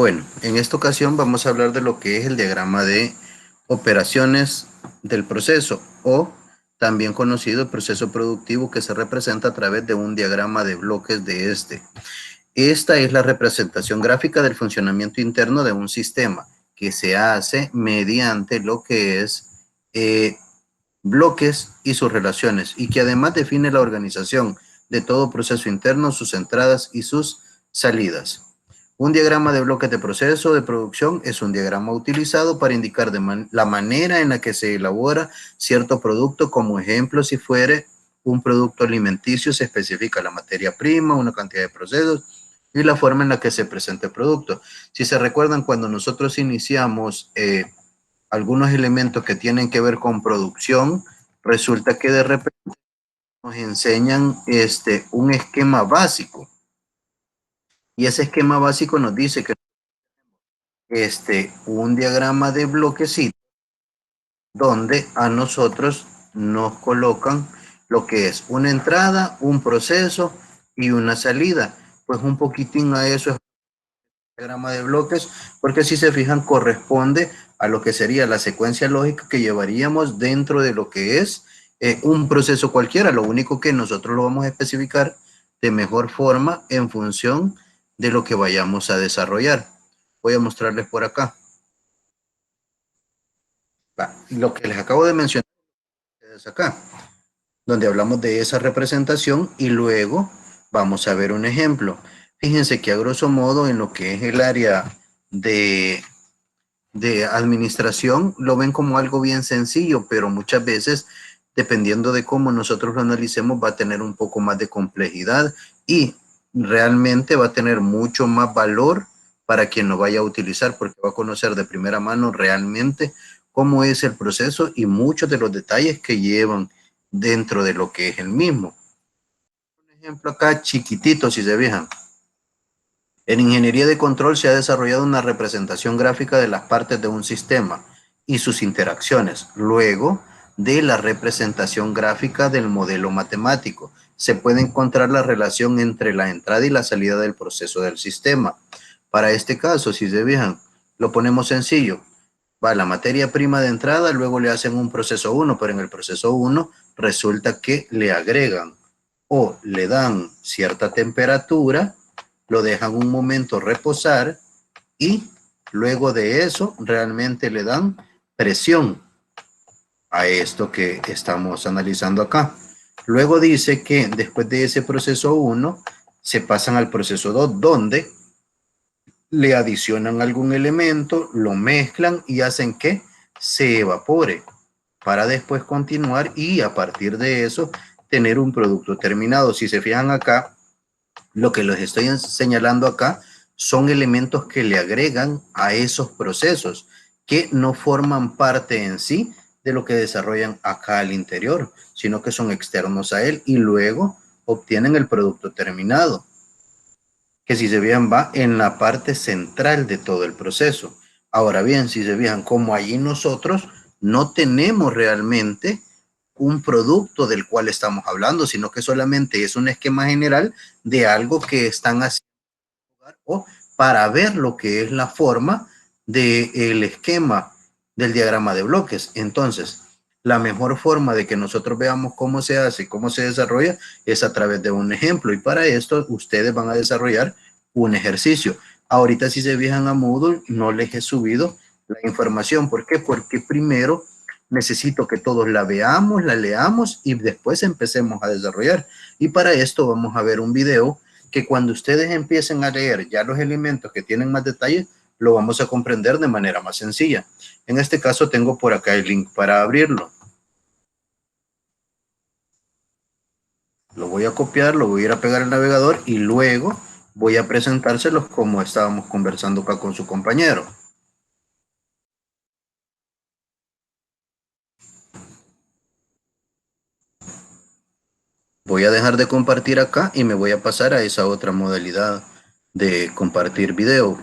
Bueno, en esta ocasión vamos a hablar de lo que es el diagrama de operaciones del proceso o también conocido el proceso productivo, que se representa a través de un diagrama de bloques de este. Esta es la representación gráfica del funcionamiento interno de un sistema que se hace mediante lo que es bloques y sus relaciones, y que además define la organización de todo proceso interno, sus entradas y sus salidas. Un diagrama de bloques de proceso de producción es un diagrama utilizado para indicar la manera en la que se elabora cierto producto. Como ejemplo, si fuere un producto alimenticio, se especifica la materia prima, una cantidad de procesos y la forma en la que se presenta el producto. Si se recuerdan, cuando nosotros iniciamos algunos elementos que tienen que ver con producción, resulta que de repente nos enseñan un esquema básico. Y ese esquema básico nos dice que un diagrama de bloquecitos donde a nosotros nos colocan lo que es una entrada, un proceso y una salida. Pues un poquitín a eso es un diagrama de bloques, porque si se fijan corresponde a lo que sería la secuencia lógica que llevaríamos dentro de lo que es un proceso cualquiera. Lo único que nosotros lo vamos a especificar de mejor forma en función de lo que vayamos a desarrollar. Voy a mostrarles por acá. Lo que les acabo de mencionar es acá, donde hablamos de esa representación, y luego vamos a ver un ejemplo. Fíjense que a grosso modo en lo que es el área de administración lo ven como algo bien sencillo, pero muchas veces, dependiendo de cómo nosotros lo analicemos, va a tener un poco más de complejidad y realmente va a tener mucho más valor para quien lo vaya a utilizar, porque va a conocer de primera mano realmente cómo es el proceso y muchos de los detalles que llevan dentro de lo que es el mismo. Un ejemplo acá chiquitito, si se fijan. En ingeniería de control se ha desarrollado una representación gráfica de las partes de un sistema y sus interacciones. Luego de la representación gráfica del modelo matemático, se puede encontrar la relación entre la entrada y la salida del proceso del sistema. Para este caso, si se fijan, lo ponemos sencillo. Va la materia prima de entrada, luego le hacen un proceso 1, pero en el proceso 1 resulta que le agregan o le dan cierta temperatura, lo dejan un momento reposar y luego de eso realmente le dan presión a esto que estamos analizando acá. Luego dice que después de ese proceso 1 se pasan al proceso 2, donde le adicionan algún elemento, lo mezclan y hacen que se evapore para después continuar y a partir de eso tener un producto terminado. Si se fijan acá, lo que les estoy señalando acá son elementos que le agregan a esos procesos, que no forman parte en sí de lo que desarrollan acá al interior, sino que son externos a él y luego obtienen el producto terminado, que si se fijan va en la parte central de todo el proceso. Ahora bien, si se fijan, como allí nosotros no tenemos realmente un producto del cual estamos hablando, sino que solamente es un esquema general de algo que están haciendo o para ver lo que es la forma del esquema del diagrama de bloques. Entonces, la mejor forma de que nosotros veamos cómo se hace, cómo se desarrolla, es a través de un ejemplo. Y para esto, ustedes van a desarrollar un ejercicio. Ahorita, si se fijan a Moodle, no les he subido la información. ¿Por qué? Porque primero necesito que todos la veamos, la leamos y después empecemos a desarrollar. Y para esto vamos a ver un video que cuando ustedes empiecen a leer ya los elementos que tienen más detalles, lo vamos a comprender de manera más sencilla. En este caso tengo por acá el link para abrirlo. Lo voy a copiar, lo voy a ir a pegar al navegador y luego voy a presentárselos como estábamos conversando acá con su compañero. Voy a dejar de compartir acá y me voy a pasar a esa otra modalidad de compartir video.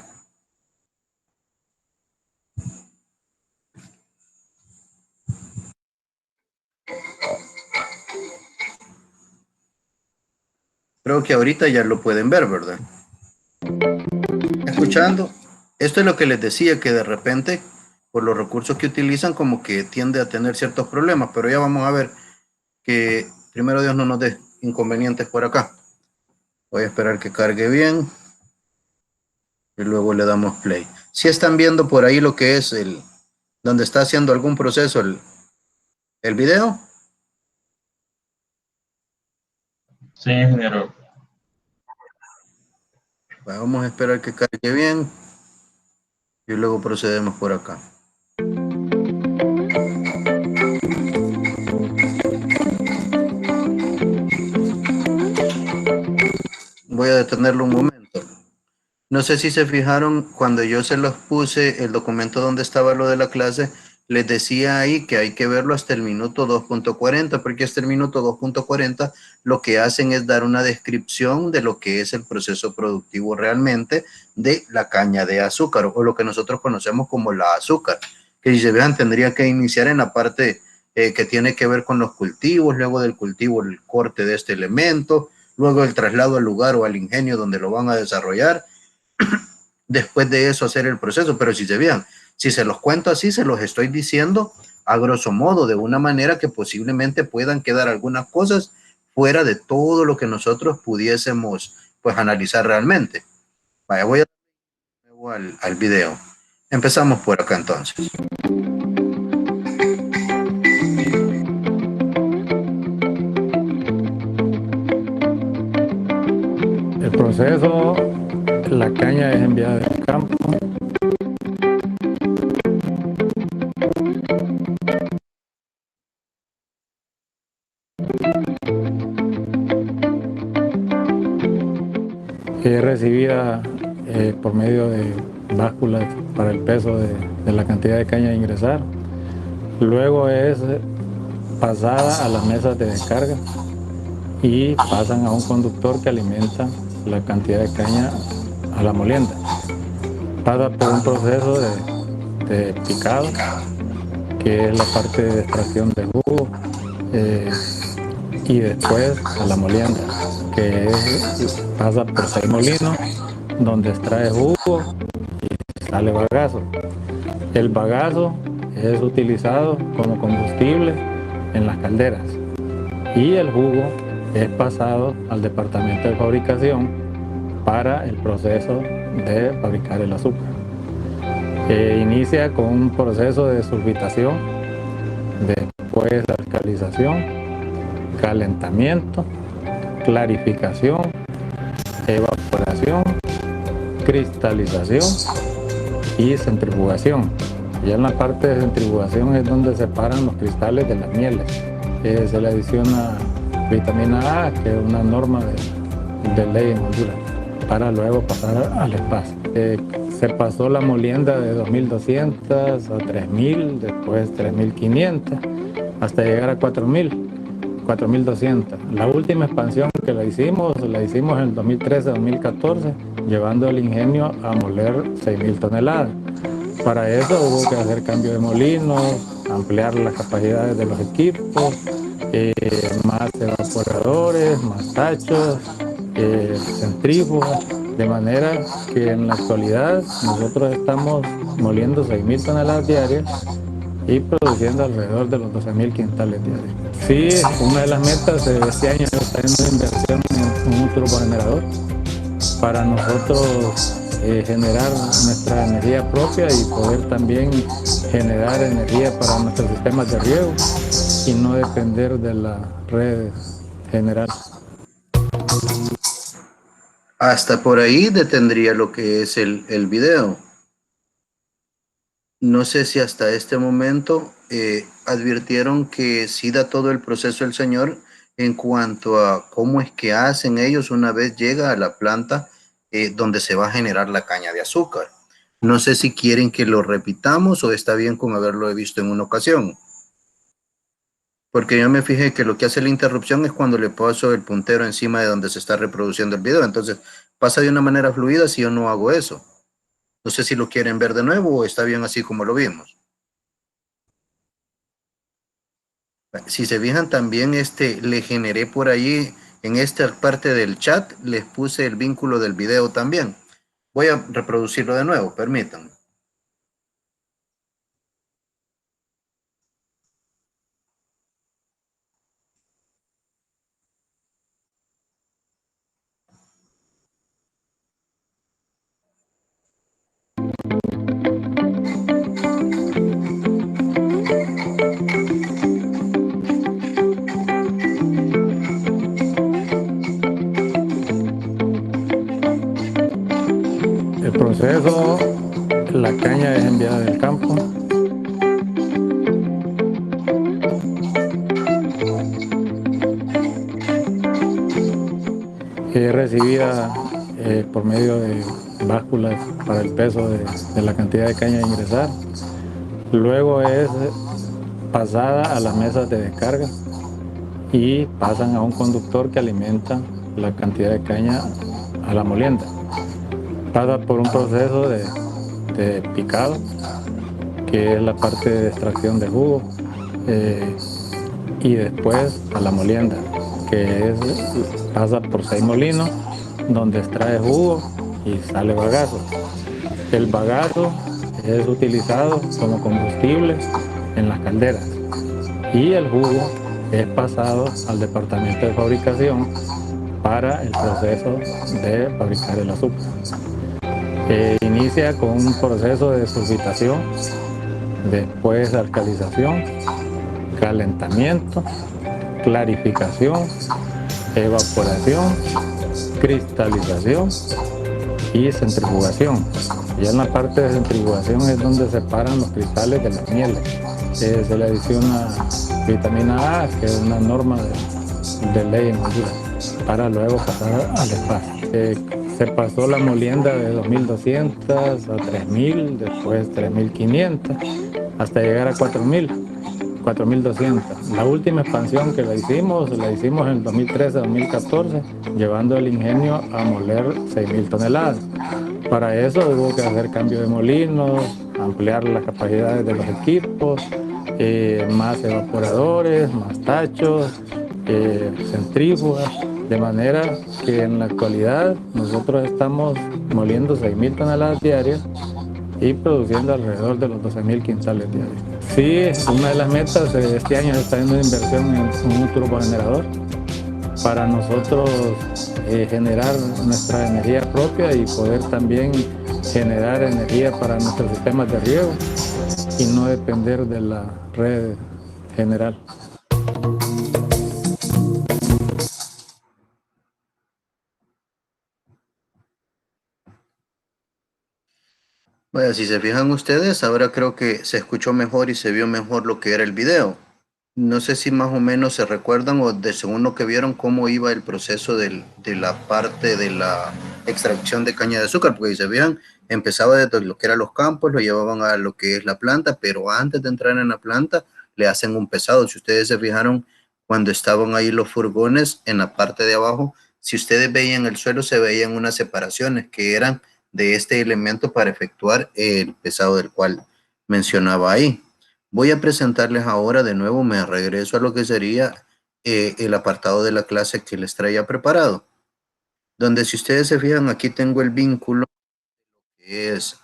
Creo que ahorita ya lo pueden ver, ¿verdad? ¿Escuchando? Esto es lo que les decía, que de repente, por los recursos que utilizan, como que tiende a tener ciertos problemas, pero ya vamos a ver que primero Dios no nos dé inconvenientes por acá. Voy a esperar que cargue bien y luego le damos play. Si están viendo por ahí lo que es donde está haciendo algún proceso el video. Sí, ingeniero. Vamos a esperar que cargue bien y luego procedemos por acá. Voy a detenerlo un momento. No sé si se fijaron, cuando yo se los puse, el documento donde estaba lo de la clase, les decía ahí que hay que verlo hasta el minuto 2.40, porque hasta el minuto 2.40 lo que hacen es dar una descripción de lo que es el proceso productivo realmente de la caña de azúcar, o lo que nosotros conocemos como la azúcar, que si se vean tendría que iniciar en la parte que tiene que ver con los cultivos, luego del cultivo el corte de este elemento, luego el traslado al lugar o al ingenio donde lo van a desarrollar, después de eso hacer el proceso. Pero si se vean, si se los cuento así, se los estoy diciendo a grosso modo, de una manera que posiblemente puedan quedar algunas cosas fuera de todo lo que nosotros pudiésemos pues analizar realmente. Vaya, voy a al video. Empezamos por acá entonces. El proceso, la caña es enviada del campo. Es recibida por medio de básculas para el peso de la cantidad de caña a ingresar. Luego es pasada a las mesas de descarga y pasan a un conductor que alimenta la cantidad de caña a la molienda. Pasa por un proceso de picado, que es la parte de extracción de jugo, y después a la molienda, que pasa por 6 molinos, donde extrae jugo y sale bagazo. El bagazo es utilizado como combustible en las calderas y el jugo es pasado al departamento de fabricación para el proceso de fabricar el azúcar. Inicia con un proceso de sulfitación, después alcalización, calentamiento, clarificación, evaporación, cristalización y centrifugación. Ya en la parte de centrifugación es donde separan los cristales de las mieles. Se le adiciona vitamina A, que es una norma de ley en Honduras, para luego pasar al espacio. Se pasó la molienda de 2200 a 3000, después 3500, hasta llegar a 4200. La última expansión que la hicimos en el 2013-2014, llevando el ingenio a moler 6000 toneladas. Para eso hubo que hacer cambio de molinos, ampliar las capacidades de los equipos, más evaporadores, más tachos, centrífugas, de manera que en la actualidad nosotros estamos moliendo 6000 toneladas diarias y produciendo alrededor de los 12.000 quintales diarios. Sí, una de las metas de este año es hacer una inversión en un turbogenerador para nosotros generar nuestra energía propia y poder también generar energía para nuestros sistemas de riego y no depender de la red general. Hasta por ahí detendría lo que es el video. No sé si hasta este momento advirtieron que sí da todo el proceso el señor en cuanto a cómo es que hacen ellos una vez llega a la planta donde se va a generar la caña de azúcar. No sé si quieren que lo repitamos o está bien con haberlo visto en una ocasión. Porque yo me fijé que lo que hace la interrupción es cuando le paso el puntero encima de donde se está reproduciendo el video. Entonces pasa de una manera fluida si yo no hago eso. No sé si lo quieren ver de nuevo o está bien así como lo vimos. Si se fijan también le generé por ahí en esta parte del chat, les puse el vínculo del video también. Voy a reproducirlo de nuevo, permítanme. El proceso, la caña es enviada del campo. Es recibida por medio de básculas para el peso de la cantidad de caña a ingresar. Luego es pasada a las mesas de descarga y pasan a un conductor que alimenta la cantidad de caña a la molienda. Pasa por un proceso de picado, que es la parte de extracción de jugo, y después a la molienda, que pasa por 6 molinos, donde extrae jugo y sale bagazo. El bagazo es utilizado como combustible en las calderas y el jugo es pasado al departamento de fabricación para el proceso de fabricar el azúcar. Inicia con un proceso de sulfitación, después alcalización, calentamiento, clarificación, evaporación, cristalización y centrifugación. Ya en la parte de centrifugación es donde separan los cristales de las mieles. Se le adiciona vitamina A, que es una norma de ley en Honduras, para luego pasar al espacio. Se pasó la molienda de 2200 a 3000, después 3500, hasta llegar a 4200. La última expansión que la hicimos en el 2013-2014, llevando el ingenio a moler 6000 toneladas. Para eso hubo que hacer cambio de molinos, ampliar las capacidades de los equipos, más evaporadores, más tachos, centrífugas, de manera que en la actualidad nosotros estamos moliendo 6000 toneladas diarias y produciendo alrededor de los 12.000 quintales diarios. Sí, una de las metas de este año está haciendo una inversión en un turbogenerador para nosotros generar nuestra energía propia y poder también generar energía para nuestros sistemas de riego y no depender de la red general. Bueno, si se fijan ustedes, ahora creo que se escuchó mejor y se vio mejor lo que era el video. No sé si más o menos se recuerdan o de según lo que vieron cómo iba el proceso de la parte de la extracción de caña de azúcar, porque si se fijan, empezaba desde lo que eran los campos, lo llevaban a lo que es la planta, pero antes de entrar en la planta le hacen un pesado. Si ustedes se fijaron, cuando estaban ahí los furgones en la parte de abajo, si ustedes veían el suelo, se veían unas separaciones que eran de este elemento para efectuar el pesado del cual mencionaba ahí. Voy a presentarles ahora de nuevo, me regreso a lo que sería el apartado de la clase que les traía preparado, donde si ustedes se fijan, aquí tengo el vínculo, que es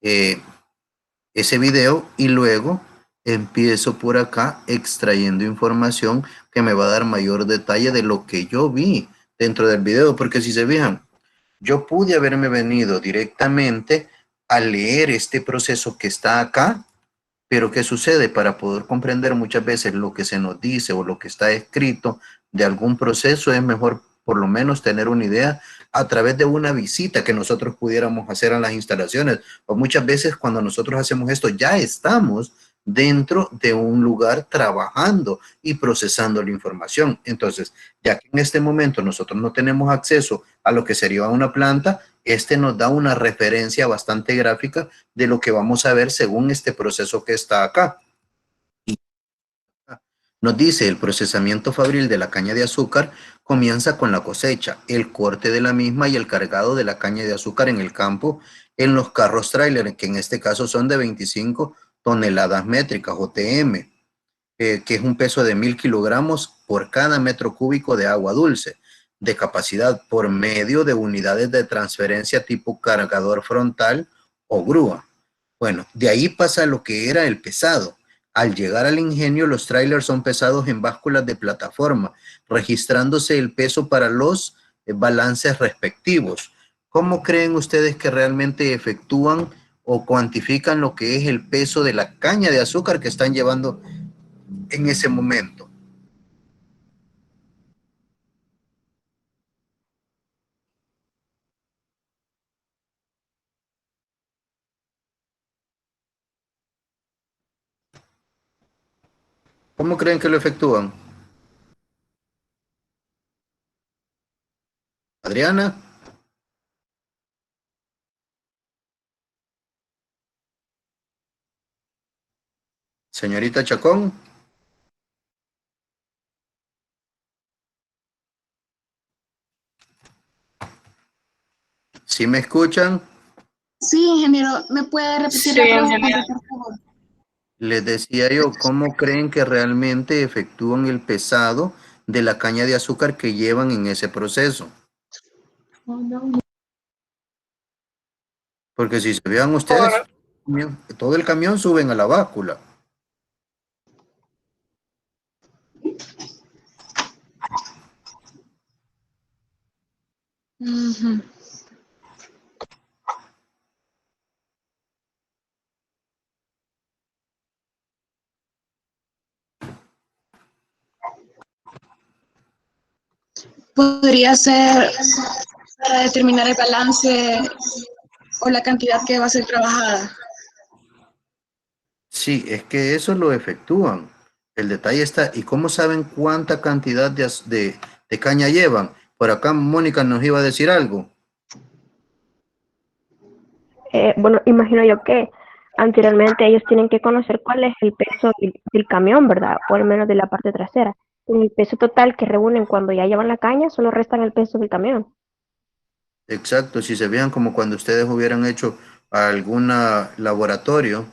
ese video, y luego empiezo por acá extrayendo información que me va a dar mayor detalle de lo que yo vi dentro del video, porque si se fijan, yo pude haberme venido directamente a leer este proceso que está acá, pero ¿qué sucede? Para poder comprender muchas veces lo que se nos dice o lo que está escrito de algún proceso, es mejor por lo menos tener una idea a través de una visita que nosotros pudiéramos hacer a las instalaciones. O muchas veces cuando nosotros hacemos esto ya estamos dentro de un lugar trabajando y procesando la información. Entonces, ya que en este momento nosotros no tenemos acceso a lo que sería una planta, este nos da una referencia bastante gráfica de lo que vamos a ver según este proceso que está acá. Nos dice: el procesamiento fabril de la caña de azúcar comienza con la cosecha, el corte de la misma y el cargado de la caña de azúcar en el campo en los carros tráiler, que en este caso son de 25 toneladas métricas o TM, que es un peso de 1000 kilogramos por cada metro cúbico de agua dulce. de capacidad por medio de unidades de transferencia tipo cargador frontal o grúa. Bueno, de ahí pasa lo que era el pesado. Al llegar al ingenio, los trailers son pesados en básculas de plataforma, registrándose el peso para los balances respectivos. ¿Cómo creen ustedes que realmente efectúan o cuantifican lo que es el peso de la caña de azúcar que están llevando en ese momento? ¿Cómo creen que lo efectúan? Adriana, señorita Chacón. ¿Sí me escuchan? Sí, ingeniero, ¿me puede repetir la pregunta, por favor? Les decía yo, ¿cómo creen que realmente efectúan el pesado de la caña de azúcar que llevan en ese proceso? Porque si se vean ustedes, todo el camión suben a la báscula. Ujú. Podría ser para determinar el balance o la cantidad que va a ser trabajada. Sí, es que eso lo efectúan. El detalle está, ¿y cómo saben cuánta cantidad de caña llevan? Por acá Mónica nos iba a decir algo. Bueno, imagino yo que anteriormente ellos tienen que conocer cuál es el peso del camión, ¿verdad? O al menos de la parte trasera. En el peso total que reúnen cuando ya llevan la caña, solo restan el peso del camión. Exacto, si se vean como cuando ustedes hubieran hecho algún laboratorio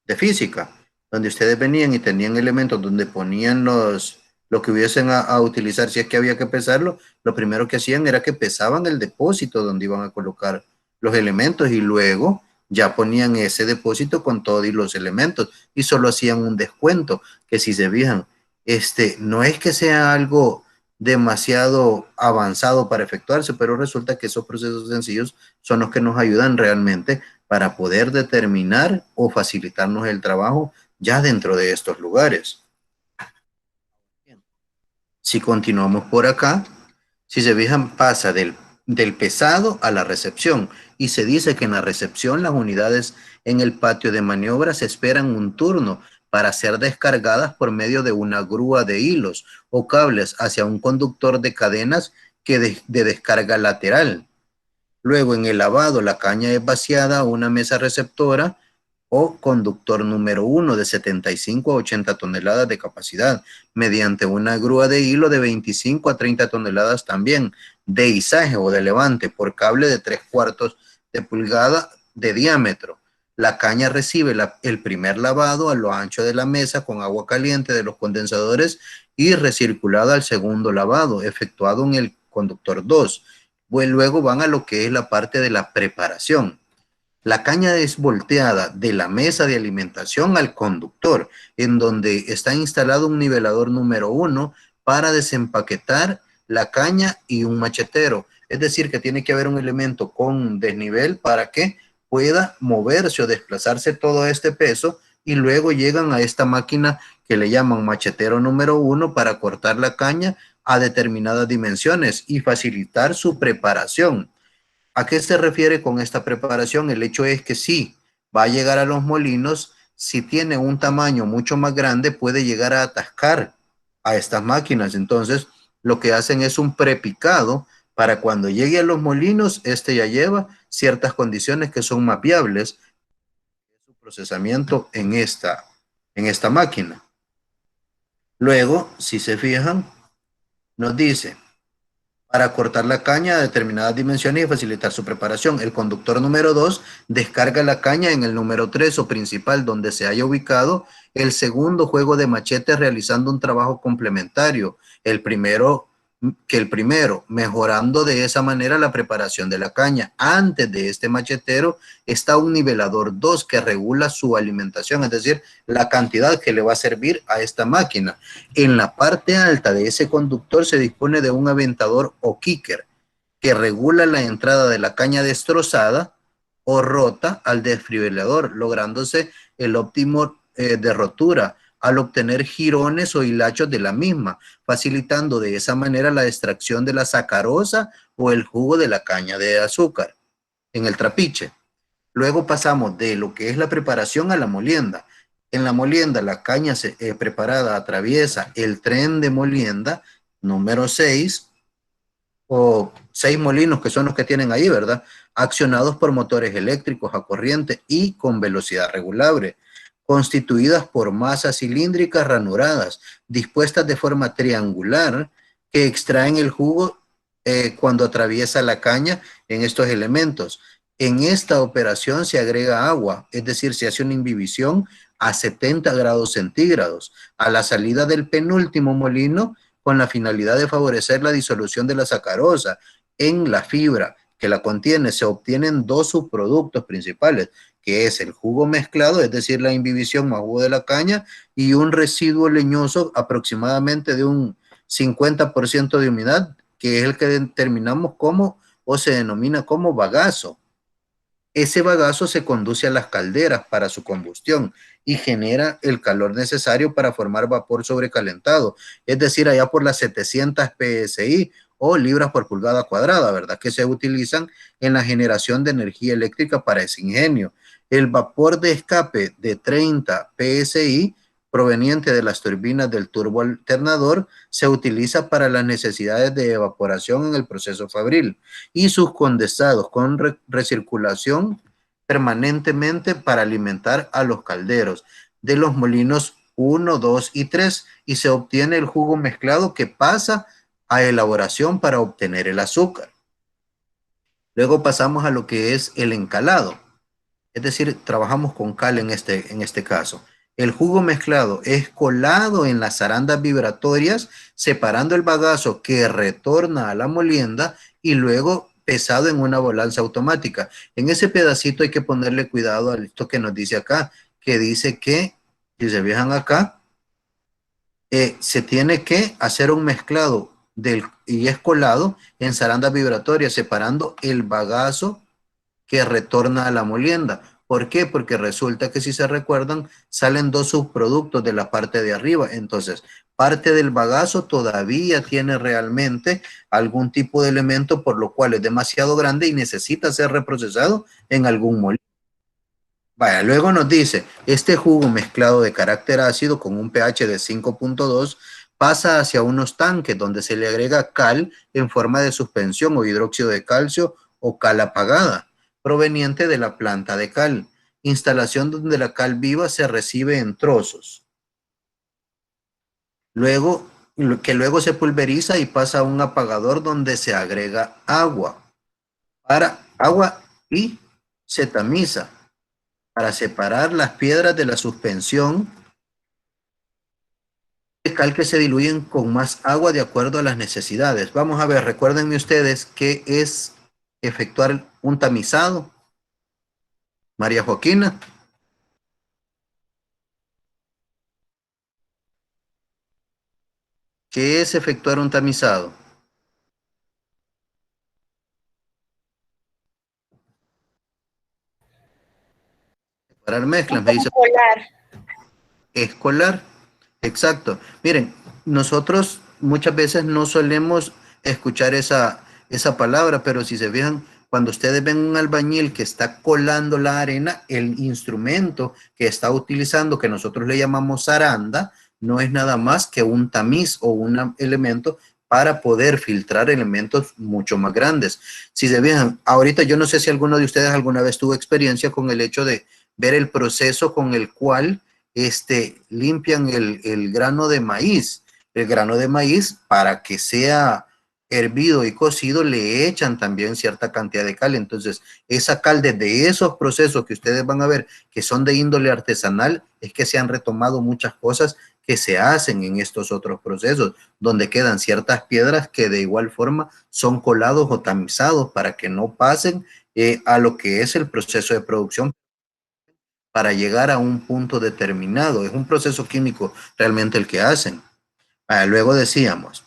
de física, donde ustedes venían y tenían elementos donde ponían lo que hubiesen a utilizar, si es que había que pesarlo, lo primero que hacían era que pesaban el depósito donde iban a colocar los elementos y luego ya ponían ese depósito con todos los elementos y solo hacían un descuento, que si se fijan, no es que sea algo demasiado avanzado para efectuarse, pero resulta que esos procesos sencillos son los que nos ayudan realmente para poder determinar o facilitarnos el trabajo ya dentro de estos lugares. Si continuamos por acá, si se fijan, pasa del pesado a la recepción y se dice que en la recepción las unidades en el patio de maniobras esperan un turno para ser descargadas por medio de una grúa de hilos o cables hacia un conductor de cadenas de descarga lateral. Luego en el lavado la caña es vaciada a una mesa receptora o conductor número 1 de 75 a 80 toneladas de capacidad, mediante una grúa de hilo de 25 a 30 toneladas también, de izaje o de levante por cable de 3/4 de pulgada de diámetro. La caña recibe el primer lavado a lo ancho de la mesa con agua caliente de los condensadores y recirculada al segundo lavado, efectuado en el conductor 2. Luego van a lo que es la parte de la preparación. La caña es volteada de la mesa de alimentación al conductor, en donde está instalado un nivelador número 1 para desempaquetar la caña y un machetero. Es decir, que tiene que haber un elemento con desnivel para que pueda moverse o desplazarse todo este peso y luego llegan a esta máquina que le llaman machetero número 1 para cortar la caña a determinadas dimensiones y facilitar su preparación. ¿A qué se refiere con esta preparación? El hecho es que sí, va a llegar a los molinos, si tiene un tamaño mucho más grande, puede llegar a atascar a estas máquinas. Entonces, lo que hacen es un prepicado para cuando llegue a los molinos, ya lleva ciertas condiciones que son mapeables, su procesamiento en esta máquina. Luego, si se fijan, nos dice, para cortar la caña a determinadas dimensiones y facilitar su preparación. El conductor número 2 descarga la caña en el número 3 o principal donde se haya ubicado el segundo juego de machetes realizando un trabajo complementario. El primero que el primero, mejorando de esa manera la preparación de la caña. Antes de este machetero está un nivelador 2 que regula su alimentación, es decir, la cantidad que le va a servir a esta máquina. En la parte alta de ese conductor se dispone de un aventador o kicker que regula la entrada de la caña destrozada o rota al desfibrilador, lográndose el óptimo de rotura al obtener jirones o hilachos de la misma, facilitando de esa manera la extracción de la sacarosa o el jugo de la caña de azúcar en el trapiche. Luego pasamos de lo que es la preparación a la molienda. En la molienda, la caña preparada atraviesa el tren de molienda número 6, o 6 molinos que son los que tienen ahí, ¿verdad? Accionados por motores eléctricos a corriente y con velocidad regulable, constituidas por masas cilíndricas ranuradas, dispuestas de forma triangular, que extraen el jugo cuando atraviesa la caña en estos elementos. En esta operación se agrega agua, es decir, se hace una imbibición a 70 grados centígrados a la salida del penúltimo molino, con la finalidad de favorecer la disolución de la sacarosa en la fibra que la contiene. Se obtienen dos subproductos principales, que es el jugo mezclado, es decir, la imbibición más jugo de la caña, y un residuo leñoso aproximadamente de un 50% de humedad, que es el que determinamos como, o se denomina como bagazo. Ese bagazo se conduce a las calderas para su combustión y genera el calor necesario para formar vapor sobrecalentado, es decir, allá por las 700 psi o libras por pulgada cuadrada, ¿verdad? Que se utilizan en la generación de energía eléctrica para ese ingenio. El vapor de escape de 30 psi proveniente de las turbinas del turboalternador se utiliza para las necesidades de evaporación en el proceso fabril y sus condensados con recirculación permanentemente para alimentar a los calderos de los molinos 1, 2 y 3, y se obtiene el jugo mezclado que pasa a elaboración para obtener el azúcar. Luego pasamos a lo que es el encalado, es decir, trabajamos con cal en este caso. El jugo mezclado es colado en las zarandas vibratorias, separando el bagazo que retorna a la molienda y luego pesado en una balanza automática. En ese pedacito hay que ponerle cuidado a esto que nos dice acá, que dice que, si se fijan acá, se tiene que hacer un mezclado y es colado en zarandas vibratorias, separando el bagazo que retorna a la molienda. ¿Por qué? Porque resulta que, si se recuerdan, salen dos subproductos de la parte de arriba. Entonces, parte del bagazo todavía tiene realmente algún tipo de elemento, por lo cual es demasiado grande y necesita ser reprocesado en algún molino. Vaya, luego nos dice, este jugo mezclado de carácter ácido con un pH de 5.2 pasa hacia unos tanques donde se le agrega cal en forma de suspensión o hidróxido de calcio o cal apagada, proveniente de la planta de cal, instalación donde la cal viva se recibe en trozos. Luego se pulveriza y pasa a un apagador donde se agrega agua y se tamiza para separar las piedras de la suspensión de cal que se diluyen con más agua de acuerdo a las necesidades. Vamos a ver, recuérdenme ustedes qué es efectuar un tamizado. María Joaquina. ¿Qué es efectuar un tamizado? Separar mezclas, me dice. Escolar. Escolar, exacto. Miren, nosotros muchas veces no solemos escuchar esa palabra, pero si se fijan, cuando ustedes ven un albañil que está colando la arena, el instrumento que está utilizando, que nosotros le llamamos zaranda, no es nada más que un tamiz o un elemento para poder filtrar elementos mucho más grandes. Si se fijan, ahorita yo no sé si alguno de ustedes alguna vez tuvo experiencia con el hecho de ver el proceso con el cual limpian el grano de maíz. El grano de maíz, para que sea hervido y cocido, le echan también cierta cantidad de cal. Entonces, esa cal, desde esos procesos que ustedes van a ver que son de índole artesanal, es que se han retomado muchas cosas que se hacen en estos otros procesos, donde quedan ciertas piedras que de igual forma son colados o tamizados para que no pasen a lo que es el proceso de producción para llegar a un punto determinado. Es un proceso químico realmente el que hacen. Luego decíamos,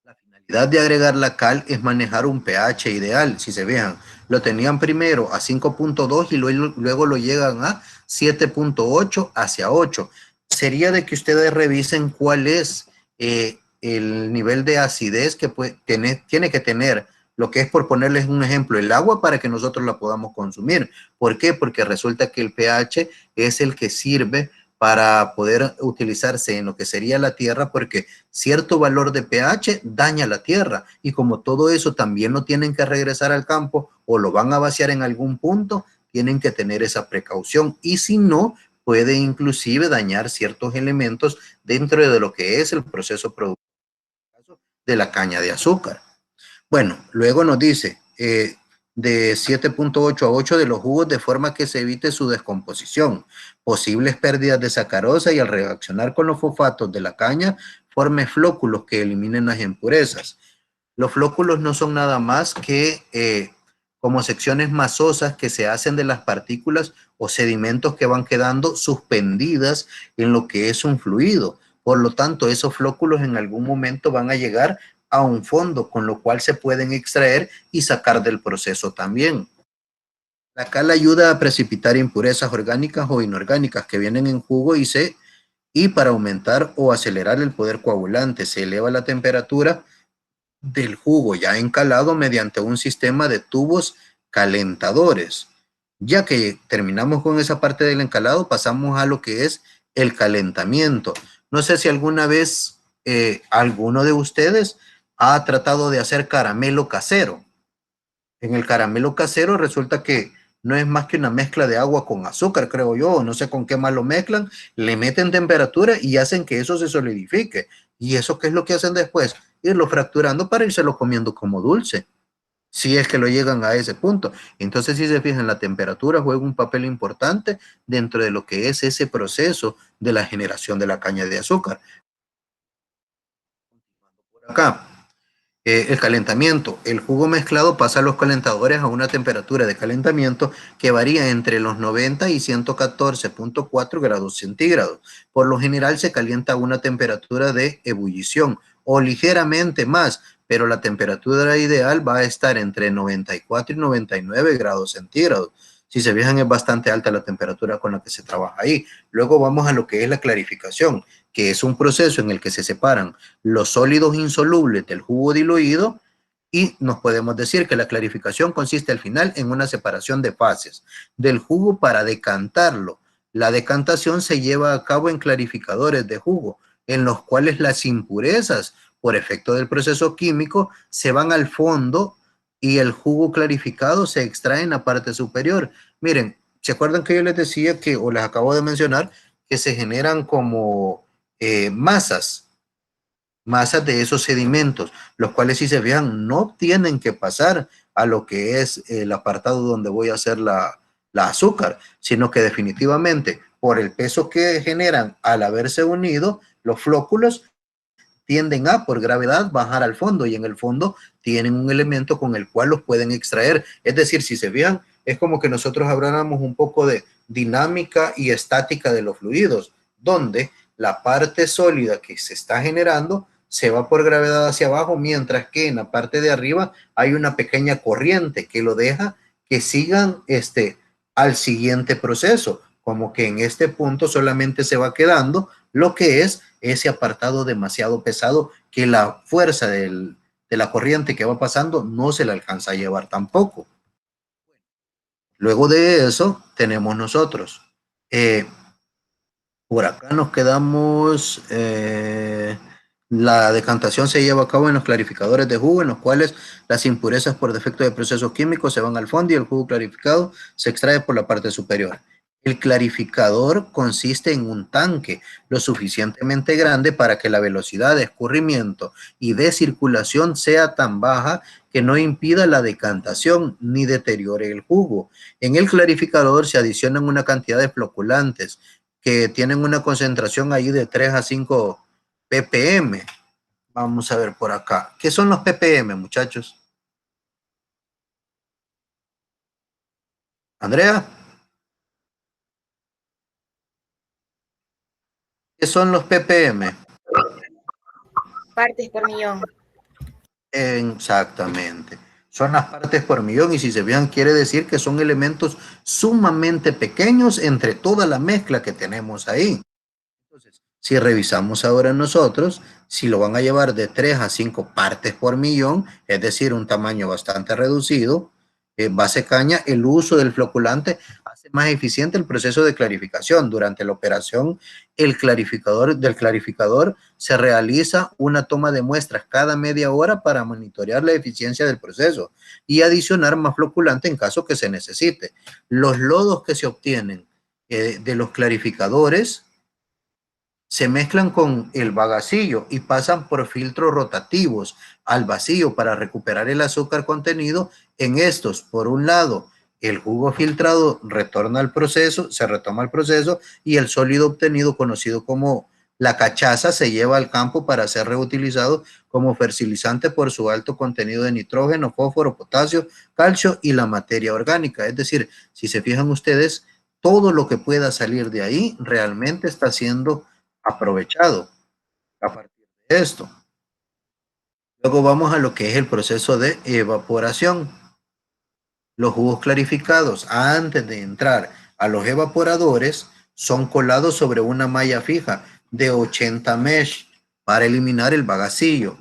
la finalidad de agregar la cal es manejar un pH ideal. Si se fijan, lo tenían primero a 5.2 y luego lo llegan a 7.8 hacia 8. Sería de que ustedes revisen cuál es el nivel de acidez que tiene que tener lo que es, por ponerles un ejemplo, el agua para que nosotros la podamos consumir. ¿Por qué? Porque resulta que el pH es el que sirve para poder utilizarse en lo que sería la tierra, porque cierto valor de pH daña la tierra, y como todo eso también lo tienen que regresar al campo o lo van a vaciar en algún punto, tienen que tener esa precaución, y si no, puede inclusive dañar ciertos elementos dentro de lo que es el proceso productivo de la caña de azúcar. Bueno, luego nos dice de 7.8 a 8 de los jugos, de forma que se evite su descomposición, posibles pérdidas de sacarosa, y al reaccionar con los fosfatos de la caña, forme flóculos que eliminen las impurezas. Los flóculos no son nada más que como secciones masosas que se hacen de las partículas o sedimentos que van quedando suspendidas en lo que es un fluido. Por lo tanto, esos flóculos en algún momento van a llegar a un fondo, con lo cual se pueden extraer y sacar del proceso también. La cal ayuda a precipitar impurezas orgánicas o inorgánicas que vienen en jugo y para aumentar o acelerar el poder coagulante, se eleva la temperatura del jugo ya encalado mediante un sistema de tubos calentadores. Ya que terminamos con esa parte del encalado, pasamos a lo que es el calentamiento. No sé si alguna vez alguno de ustedes ha tratado de hacer caramelo casero. En el caramelo casero resulta que no es más que una mezcla de agua con azúcar, creo yo, no sé con qué más lo mezclan, le meten temperatura y hacen que eso se solidifique. ¿Y eso qué es lo que hacen después? Irlo fracturando para írselo comiendo como dulce, si es que lo llegan a ese punto. Entonces, si se fijan, la temperatura juega un papel importante dentro de lo que es ese proceso de la generación de la caña de azúcar. Por acá. El calentamiento. El jugo mezclado pasa a los calentadores a una temperatura de calentamiento que varía entre los 90 y 114.4 grados centígrados. Por lo general se calienta a una temperatura de ebullición o ligeramente más, pero la temperatura ideal va a estar entre 94 y 99 grados centígrados. Si se fijan, es bastante alta la temperatura con la que se trabaja ahí. Luego vamos a lo que es la clarificación, que es un proceso en el que se separan los sólidos insolubles del jugo diluido, y nos podemos decir que la clarificación consiste al final en una separación de fases del jugo para decantarlo. La decantación se lleva a cabo en clarificadores de jugo, en los cuales las impurezas, por efecto del proceso químico, se van al fondo y el jugo clarificado se extrae en la parte superior. Miren, ¿se acuerdan que yo les decía que, o les acabo de mencionar, que se generan como masas de esos sedimentos, los cuales, si se fijan, no tienen que pasar a lo que es el apartado donde voy a hacer la azúcar, sino que definitivamente por el peso que generan al haberse unido, los flóculos tienden a, por gravedad, bajar al fondo, y en el fondo tienen un elemento con el cual los pueden extraer. Es decir, si se fijan, es como que nosotros habláramos un poco de dinámica y estática de los fluidos, donde la parte sólida que se está generando se va por gravedad hacia abajo, mientras que en la parte de arriba hay una pequeña corriente que lo deja que sigan al siguiente proceso, como que en este punto solamente se va quedando lo que es ese apartado demasiado pesado, que la fuerza de la corriente que va pasando no se la alcanza a llevar tampoco. Luego de eso tenemos nosotros por acá nos quedamos. La decantación se lleva a cabo en los clarificadores de jugo, en los cuales las impurezas por defecto de procesos químicos se van al fondo y el jugo clarificado se extrae por la parte superior. El clarificador consiste en un tanque lo suficientemente grande para que la velocidad de escurrimiento y de circulación sea tan baja que no impida la decantación ni deteriore el jugo. En el clarificador se adicionan una cantidad de floculantes que tienen una concentración ahí de 3 a 5 ppm. Vamos a ver por acá. ¿Qué son los ppm, muchachos? Andrea. ¿Qué son los ppm? Partes por millón. Exactamente. Son las partes por millón y si se fijan quiere decir que son elementos sumamente pequeños entre toda la mezcla que tenemos ahí. Entonces, si revisamos ahora nosotros, si lo van a llevar de 3 a 5 partes por millón, es decir, un tamaño bastante reducido, base caña, el uso del floculante hace más eficiente el proceso de clarificación. Durante la operación, del clarificador se realiza una toma de muestras cada media hora para monitorear la eficiencia del proceso y adicionar más floculante en caso que se necesite. Los lodos que se obtienen de los clarificadores se mezclan con el bagacillo y pasan por filtros rotativos al vacío para recuperar el azúcar contenido en estos. Por un lado, el jugo filtrado retorna al proceso, se retoma el proceso y el sólido obtenido, conocido como la cachaza, se lleva al campo para ser reutilizado como fertilizante por su alto contenido de nitrógeno, fósforo, potasio, calcio y la materia orgánica. Es decir, si se fijan ustedes, todo lo que pueda salir de ahí realmente está siendo aprovechado a partir de esto. Luego vamos a lo que es el proceso de evaporación. Los jugos clarificados, antes de entrar a los evaporadores, son colados sobre una malla fija de 80 mesh para eliminar el bagacillo.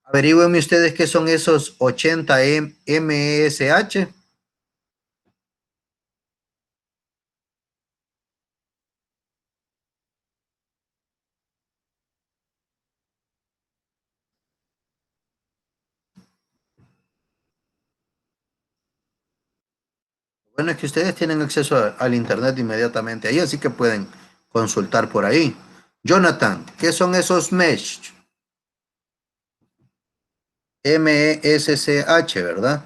Averígüenme ustedes qué son esos 80 MSH. Bueno, es que ustedes tienen acceso al internet inmediatamente ahí, así que pueden consultar por ahí. Jonathan, ¿qué son esos mesh? MESCH, ¿verdad?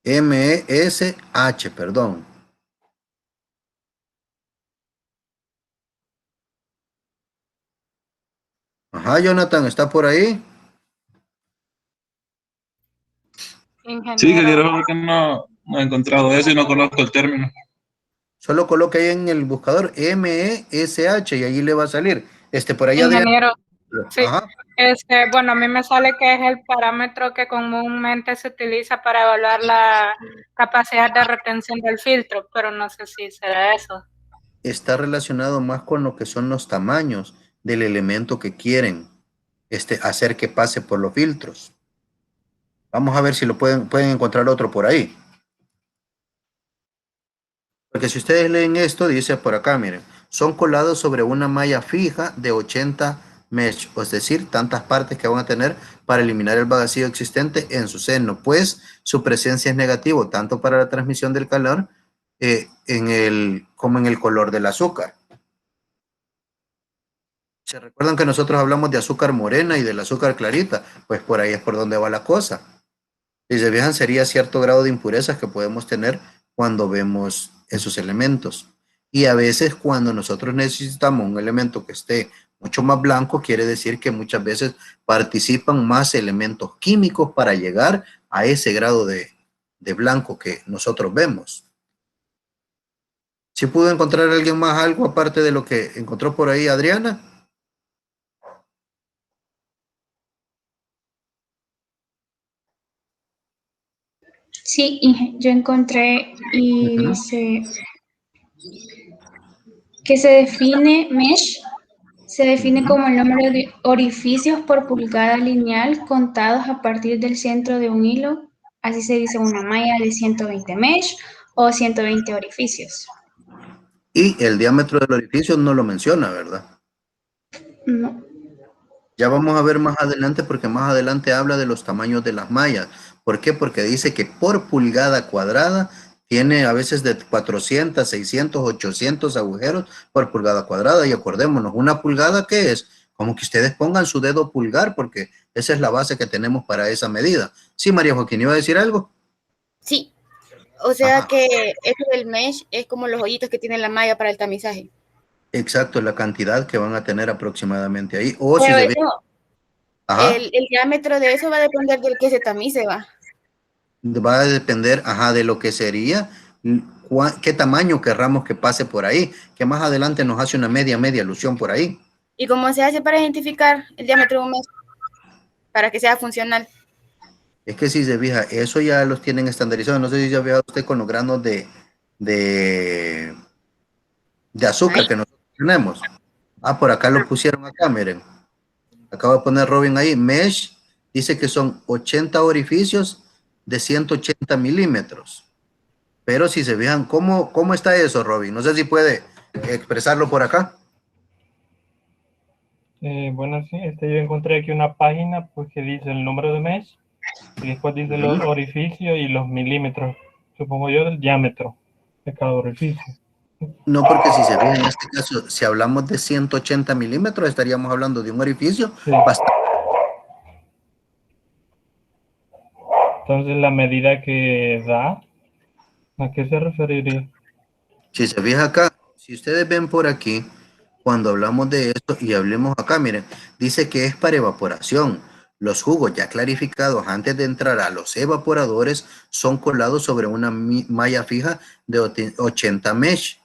MESH, perdón. Ajá, Jonathan, ¿está por ahí? Sí, ingeniero, porque no he encontrado eso y no conozco el término. Solo coloque ahí en el buscador MESH y allí le va a salir. Por ahí Ingeniero, sí. Ajá. Bueno, a mí me sale que es el parámetro que comúnmente se utiliza para evaluar la capacidad de retención del filtro, pero no sé si será eso. Está relacionado más con lo que son los tamaños del elemento que quieren hacer que pase por los filtros. Vamos a ver si lo pueden encontrar otro por ahí. Porque si ustedes leen esto, dice por acá, miren, son colados sobre una malla fija de 80 mesh, es decir, tantas partes que van a tener para eliminar el bagacillo existente en su seno, pues su presencia es negativo tanto para la transmisión del calor como en el color del azúcar. ¿Se recuerdan que nosotros hablamos de azúcar morena y del azúcar clarita? Pues por ahí es por donde va la cosa. Si se fijan, sería cierto grado de impurezas que podemos tener cuando vemos esos elementos. Y a veces cuando nosotros necesitamos un elemento que esté mucho más blanco, quiere decir que muchas veces participan más elementos químicos para llegar a ese grado de blanco que nosotros vemos. ¿Sí pudo encontrar alguien más algo aparte de lo que encontró por ahí Adriana? Sí, yo encontré y dice que se define mesh, se define como el número de orificios por pulgada lineal contados a partir del centro de un hilo. Así se dice una malla de 120 mesh o 120 orificios. Y el diámetro del orificio no lo menciona, ¿verdad? No. Ya vamos a ver más adelante porque más adelante habla de los tamaños de las mallas. ¿Por qué? Porque dice que por pulgada cuadrada tiene a veces de 400, 600, 800 agujeros por pulgada cuadrada. Y acordémonos, una pulgada, ¿qué es? Como que ustedes pongan su dedo pulgar, porque esa es la base que tenemos para esa medida. Sí, María Joaquín, ¿iba a decir algo? Sí, o sea Ajá. que esto del mesh es como los hoyitos que tiene la malla para el tamizaje. Exacto, la cantidad que van a tener aproximadamente ahí. O si Pero se ve. eso, Ajá. el diámetro de eso va a depender del que se tamice, va. Va a depender, ajá, de lo que sería, qué tamaño querramos que pase por ahí, que más adelante nos hace una media alusión por ahí. ¿Y cómo se hace para identificar el diámetro de un mesh? Para que sea funcional. Es que si se fija, eso ya los tienen estandarizados. No sé si se ha fijado usted con los granos de azúcar que nosotros tenemos. Ah, por acá lo pusieron acá, miren. Acabo de poner Robin ahí. Mesh dice que son 80 orificios de 180 milímetros. Pero si se fijan, ¿cómo está eso, Robin? No sé si puede expresarlo por acá. Bueno, sí, yo encontré aquí una página pues que dice el número de mesh y después dice los orificios y los milímetros, supongo yo, del diámetro de cada orificio. No, porque si se fijan en este caso, si hablamos de 180 milímetros, estaríamos hablando de un orificio bastante. Entonces, la medida que da, ¿a qué se referiría? Si se fija acá, si ustedes ven por aquí, cuando hablamos de esto y hablemos acá, miren, dice que es para evaporación. Los jugos ya clarificados antes de entrar a los evaporadores son colados sobre una malla fija de 80 mesh.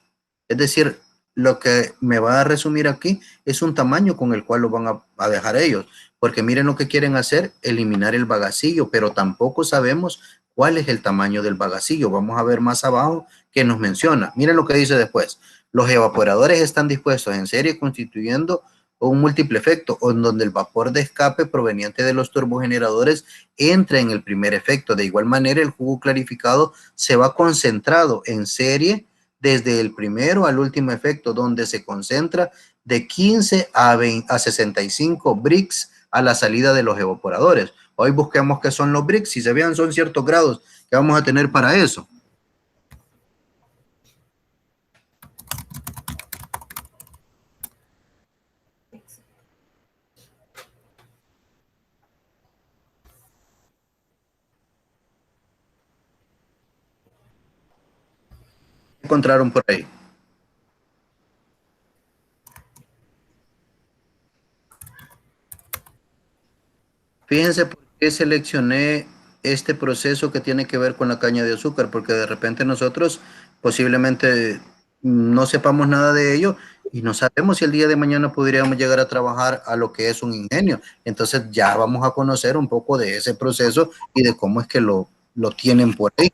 Es decir, lo que me va a resumir aquí es un tamaño con el cual lo van a dejar ellos. Porque miren lo que quieren hacer, eliminar el bagacillo, pero tampoco sabemos cuál es el tamaño del bagacillo. Vamos a ver más abajo que nos menciona. Miren lo que dice después. Los evaporadores están dispuestos en serie constituyendo un múltiple efecto, en donde el vapor de escape proveniente de los turbogeneradores entra en el primer efecto. De igual manera, el jugo clarificado se va concentrado en serie desde el primero al último efecto, donde se concentra de 15 a 65 brix a la salida de los evaporadores. Hoy busquemos qué son los brix. Si se vean, son ciertos grados que vamos a tener para eso. Encontraron por ahí. Fíjense por qué seleccioné este proceso que tiene que ver con la caña de azúcar, porque de repente nosotros posiblemente no sepamos nada de ello y no sabemos si el día de mañana podríamos llegar a trabajar a lo que es un ingenio. Entonces ya vamos a conocer un poco de ese proceso y de cómo es que lo tienen por ahí.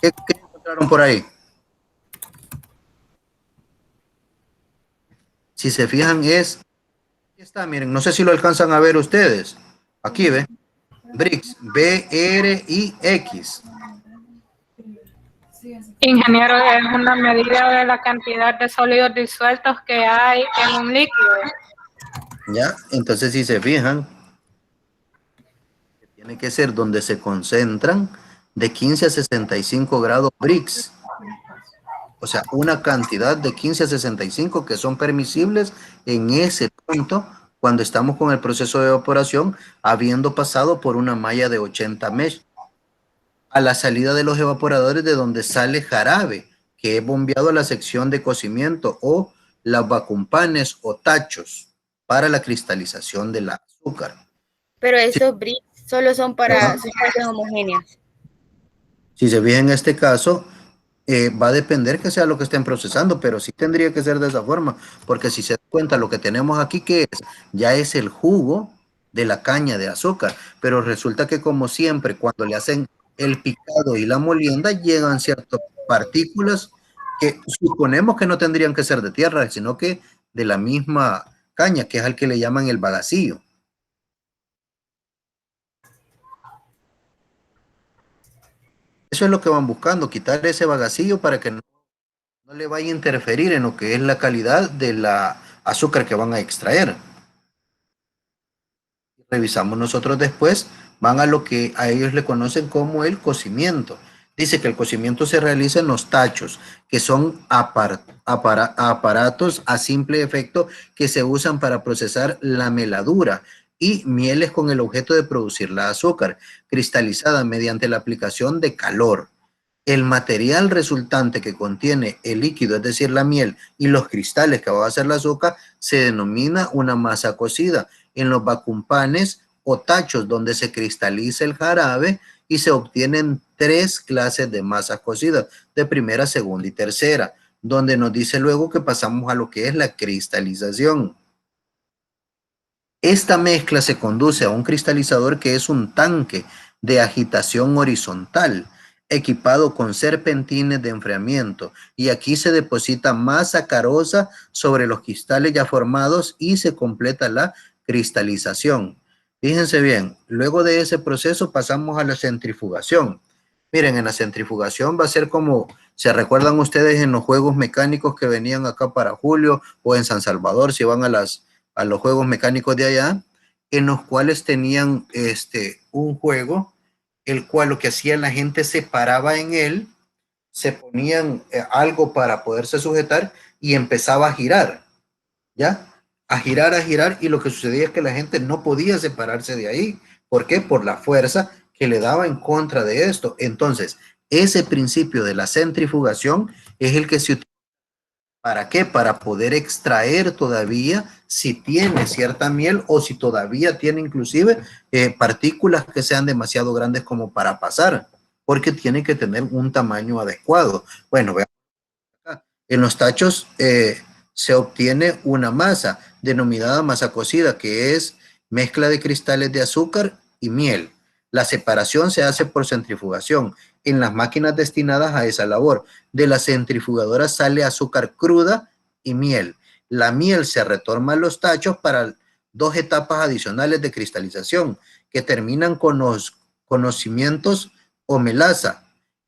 ¿Qué encontraron por ahí? Si se fijan aquí está, miren, no sé si lo alcanzan a ver ustedes. Aquí ve, BRIX, B-R-I-X. Ingeniero, es una medida de la cantidad de sólidos disueltos que hay en un líquido. Ya, entonces si se fijan, tiene que ser donde se concentran de 15 a 65 grados BRIX. O sea, una cantidad de 15 a 65 que son permisibles en ese punto cuando estamos con el proceso de evaporación, habiendo pasado por una malla de 80 mesh. A la salida de los evaporadores de donde sale jarabe, que es bombeado a la sección de cocimiento o las vacuumpanes o tachos para la cristalización del azúcar. Pero estos bricks solo son para sustancias homogéneas. Si se ve en este caso, va a depender que sea lo que estén procesando, pero sí tendría que ser de esa forma, porque si se da cuenta lo que tenemos aquí, que es? Ya es el jugo de la caña de azúcar, pero resulta que como siempre, cuando le hacen el picado y la molienda, llegan ciertas partículas que suponemos que no tendrían que ser de tierra, sino que de la misma caña, que es al que le llaman el bagacillo. Eso es lo que van buscando, quitar ese bagacillo para que no le vaya a interferir en lo que es la calidad de la azúcar que van a extraer. Revisamos nosotros después, van a lo que a ellos le conocen como el cocimiento. Dice que el cocimiento se realiza en los tachos, que son aparatos a simple efecto que se usan para procesar la meladura, y mieles con el objeto de producir la azúcar, cristalizada mediante la aplicación de calor. El material resultante que contiene el líquido, es decir, la miel y los cristales que va a hacer el azúcar, se denomina una masa cocida. En los vacumpanes o tachos donde se cristaliza el jarabe, y se obtienen 3 clases de masas cocidas, de primera, segunda y tercera, donde nos dice luego que pasamos a lo que es la cristalización. Esta mezcla se conduce a un cristalizador, que es un tanque de agitación horizontal, equipado con serpentines de enfriamiento, y aquí se deposita más sacarosa sobre los cristales ya formados y se completa la cristalización. Fíjense bien, luego de ese proceso pasamos a la centrifugación. Miren, en la centrifugación va a ser como, ¿se recuerdan ustedes en los juegos mecánicos que venían acá para Julio o en San Salvador, si van a los juegos mecánicos de allá, en los cuales tenían un juego, el cual lo que hacía la gente se paraba en él, se ponían algo para poderse sujetar y empezaba a girar, ¿ya? A girar, y lo que sucedía es que la gente no podía separarse de ahí. ¿Por qué? Por la fuerza que le daba en contra de esto. Entonces, ese principio de la centrifugación es el que se utiliza. ¿Para qué? Para poder extraer todavía si tiene cierta miel o si todavía tiene inclusive partículas que sean demasiado grandes como para pasar, porque tiene que tener un tamaño adecuado. Bueno, vean acá. En los tachos se obtiene una masa denominada masa cocida, que es mezcla de cristales de azúcar y miel. La separación se hace por centrifugación en las máquinas destinadas a esa labor. De la centrifugadora sale azúcar cruda y miel. La miel se retorna a los tachos para 2 etapas adicionales de cristalización, que terminan con los conocimientos o melaza.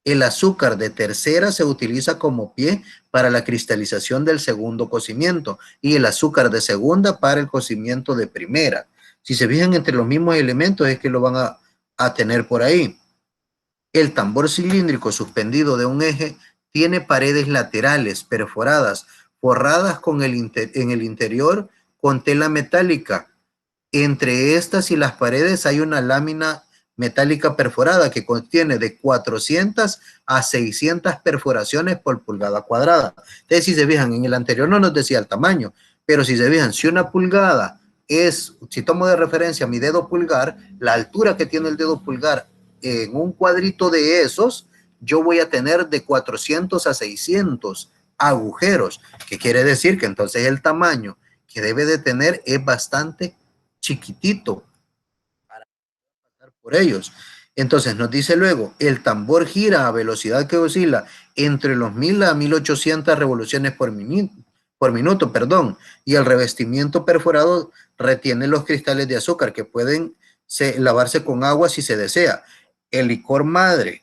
El azúcar de tercera se utiliza como pie para la cristalización del segundo cocimiento, y el azúcar de segunda para el cocimiento de primera. Si se fijan, entre los mismos elementos es que lo van a tener por ahí. El tambor cilíndrico suspendido de un eje tiene paredes laterales perforadas, forradas en el interior con tela metálica. Entre estas y las paredes hay una lámina metálica perforada que contiene de 400 a 600 perforaciones por pulgada cuadrada. Entonces, si se fijan, en el anterior no nos decía el tamaño, pero si se fijan, si una pulgada si tomo de referencia mi dedo pulgar, la altura que tiene el dedo pulgar en un cuadrito de esos, yo voy a tener de 400 a 600 agujeros, que quiere decir que entonces el tamaño que debe de tener es bastante chiquitito para pasar por ellos. Entonces nos dice luego, el tambor gira a velocidad que oscila entre los 1000 a 1800 revoluciones por minuto, y el revestimiento perforado retiene los cristales de azúcar, que pueden lavarse con agua si se desea. El licor madre,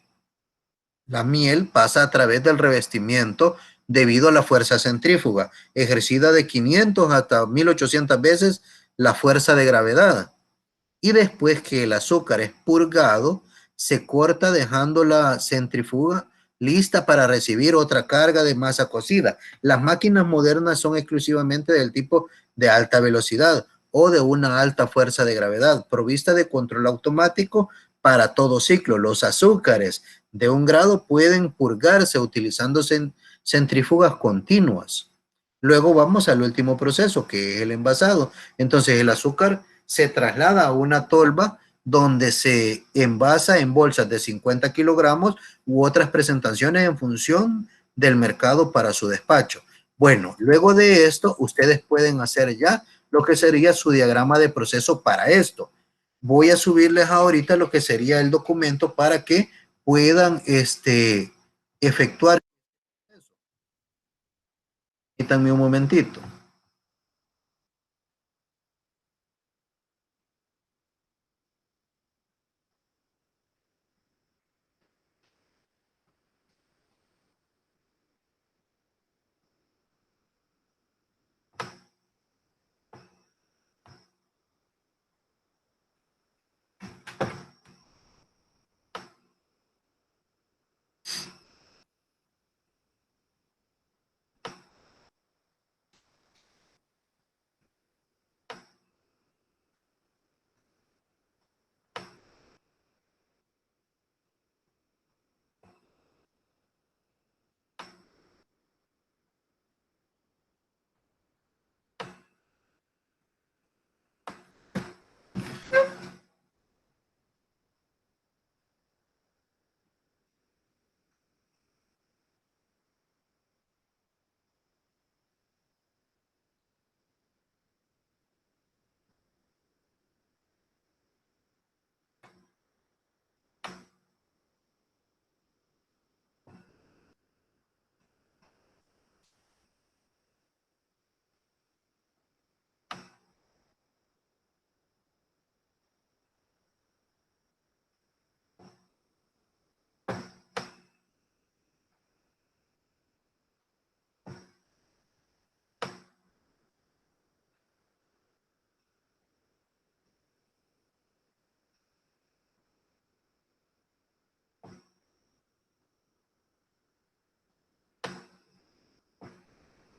la miel, pasa a través del revestimiento debido a la fuerza centrífuga, ejercida de 500 hasta 1800 veces la fuerza de gravedad. Y después que el azúcar es purgado, se corta dejando la centrífuga lista para recibir otra carga de masa cocida. Las máquinas modernas son exclusivamente del tipo de alta velocidad o de una alta fuerza de gravedad, provista de control automático para todo ciclo. Los azúcares de un grado pueden purgarse utilizando centrífugas continuas. Luego vamos al último proceso, que es el envasado. Entonces el azúcar se traslada a una tolva donde se envasa en bolsas de 50 kilogramos u otras presentaciones en función del mercado para su despacho. Bueno, luego de esto, ustedes pueden hacer ya lo que sería su diagrama de proceso para esto. Voy a subirles ahorita lo que sería el documento para que puedan efectuar. Permítanme un momentito.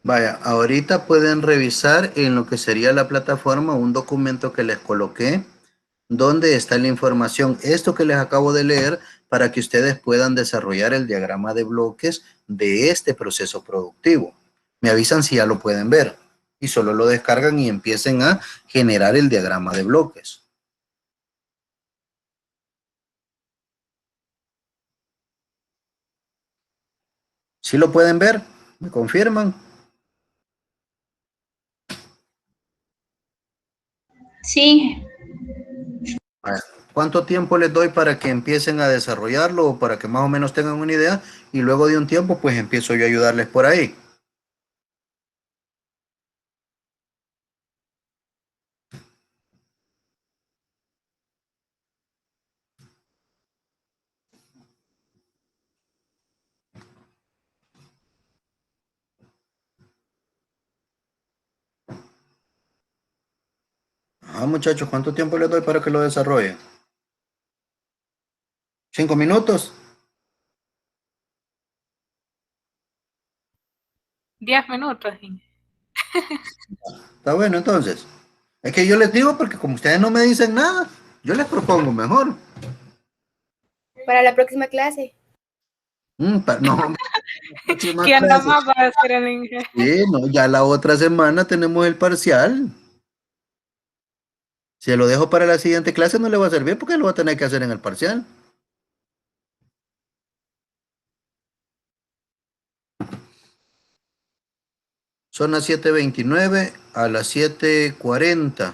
Vaya, ahorita pueden revisar en lo que sería la plataforma un documento que les coloqué donde está la información, esto que les acabo de leer, para que ustedes puedan desarrollar el diagrama de bloques de este proceso productivo. Me avisan si ya lo pueden ver y solo lo descargan y empiecen a generar el diagrama de bloques. ¿Sí lo pueden ver? ¿Me confirman? Sí, ¿Cuánto tiempo les doy para que empiecen a desarrollarlo o para que más o menos tengan una idea? Y luego de un tiempo, pues empiezo yo a ayudarles por ahí. Ah, muchachos, ¿cuánto tiempo les doy para que lo desarrollen? ¿5 minutos? 10 minutos. Está bueno, entonces. Es que yo les digo porque como ustedes no me dicen nada, yo les propongo mejor. Para la próxima clase. No, próxima ¿Quién da clase. más va a decir el Inge? Sí, no, ya la otra semana tenemos el parcial. Si lo dejo para la siguiente clase no le va a servir porque lo va a tener que hacer en el parcial. Son las 7:29, a las 7:40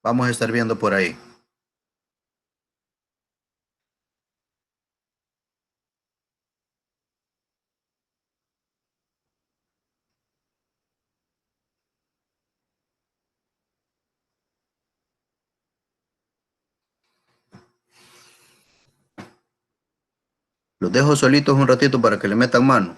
vamos a estar viendo por ahí. Los dejo solitos un ratito para que le metan mano.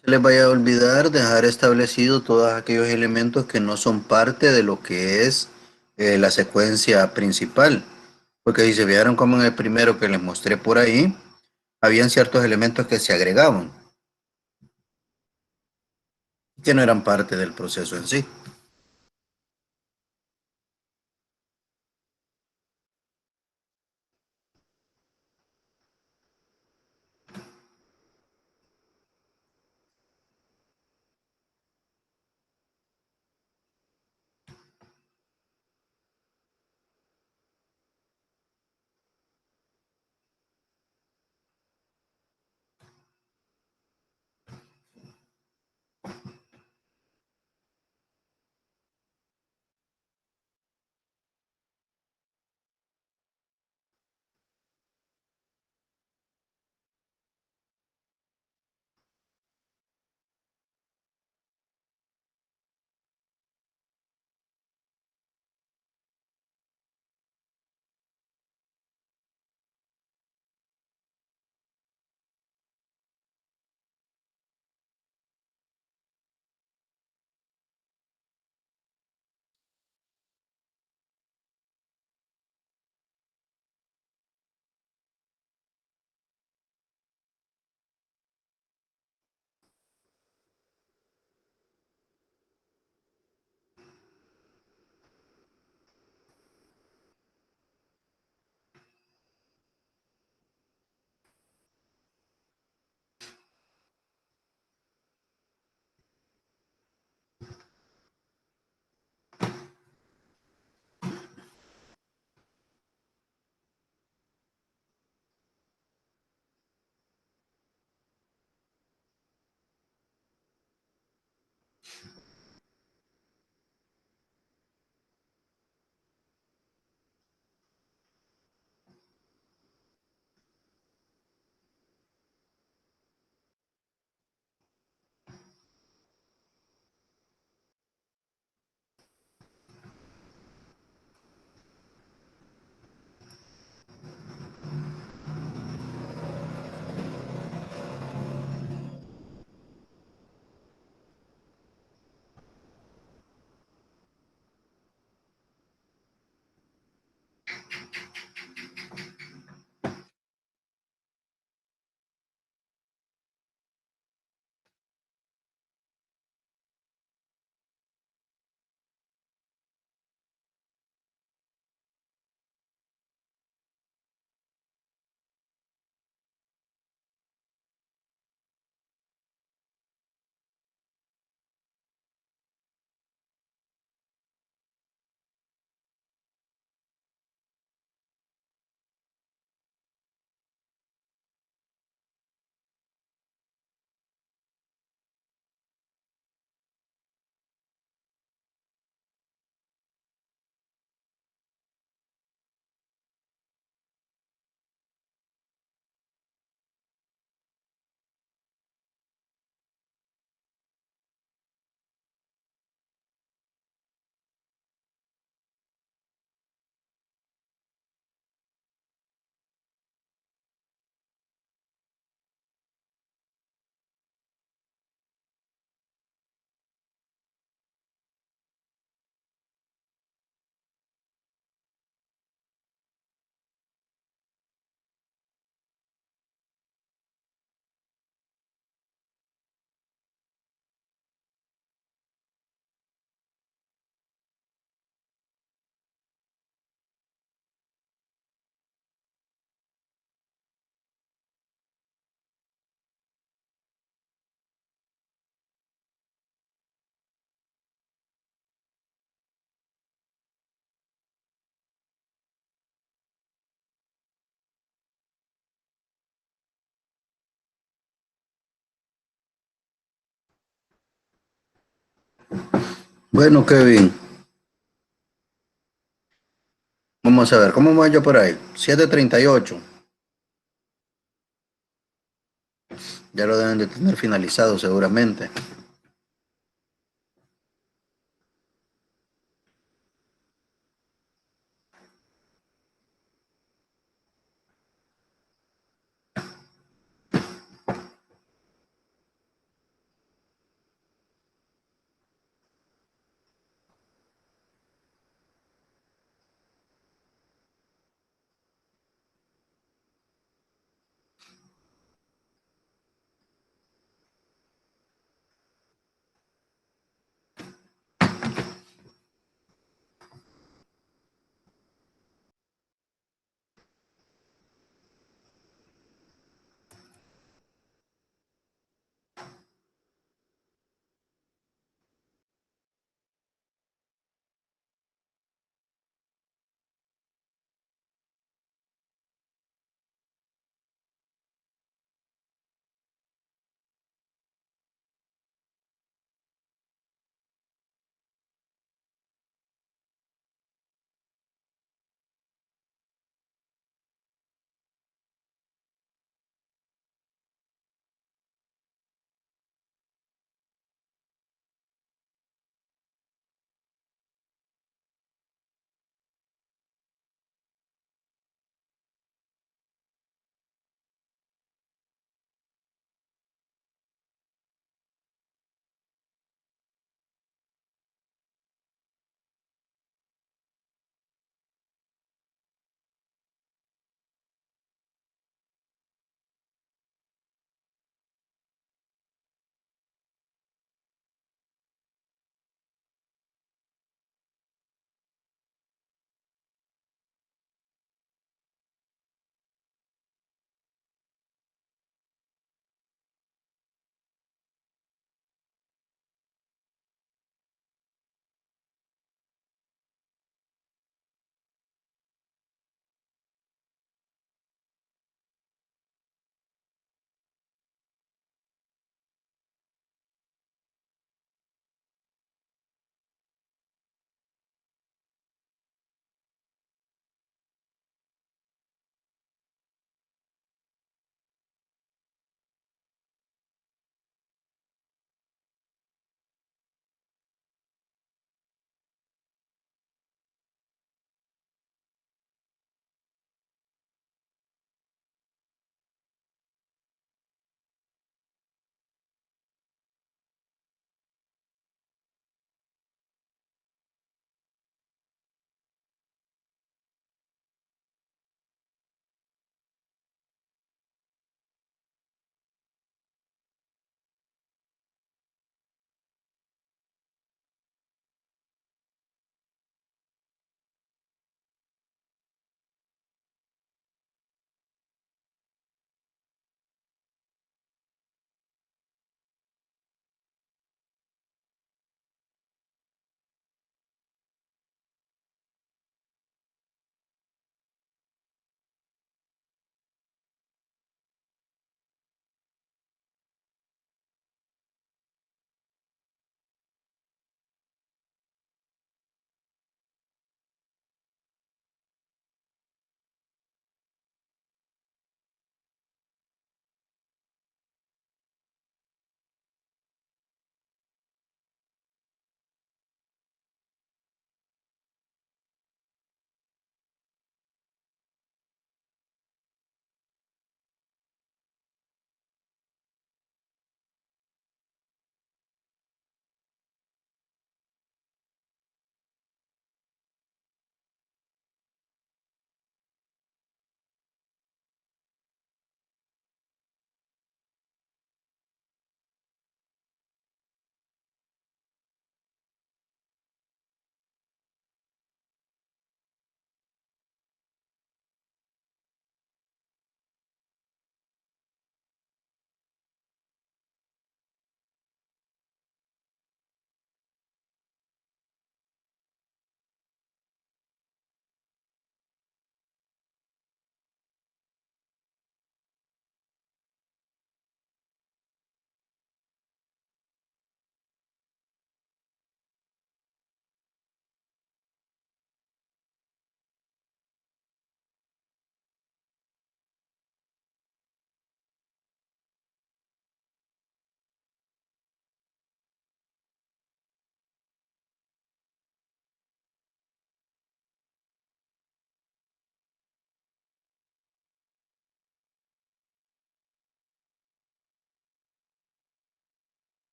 se les vaya a olvidar dejar establecido todos aquellos elementos que no son parte de lo que es la secuencia principal. Porque si se vieron como en el primero que les mostré por ahí, habían ciertos elementos que se agregaban, que no eran parte del proceso en sí. Bueno, Kevin, vamos a ver, ¿cómo voy yo por ahí? 7:38. Ya lo deben de tener finalizado seguramente.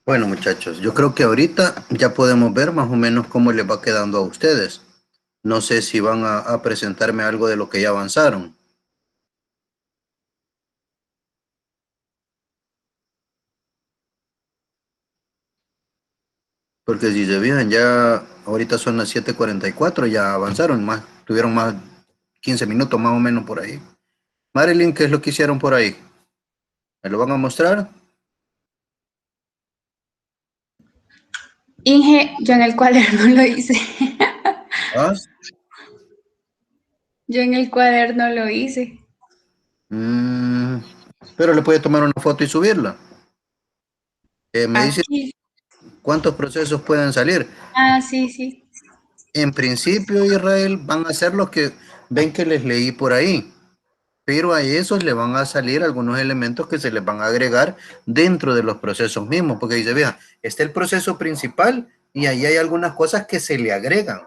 Bueno, muchachos, yo creo que ahorita ya podemos ver más o menos cómo les va quedando a ustedes. No sé si van a presentarme algo de lo que ya avanzaron. Porque si se fijan, ya ahorita son las 7:44, ya avanzaron más, tuvieron más 15 minutos más o menos por ahí. Marilyn, ¿qué es lo que hicieron por ahí? ¿Me lo van a mostrar? Inge, yo en el cuaderno lo hice. ¿Ah? Yo en el cuaderno lo hice. Pero le puede tomar una foto y subirla. Me dice Aquí. cuántos procesos pueden salir. Ah, sí, sí. En principio, Israel, van a hacer lo que ven que les leí por ahí, pero a esos le van a salir algunos elementos que se les van a agregar dentro de los procesos mismos, porque dice, vea, está el proceso principal y ahí hay algunas cosas que se le agregan.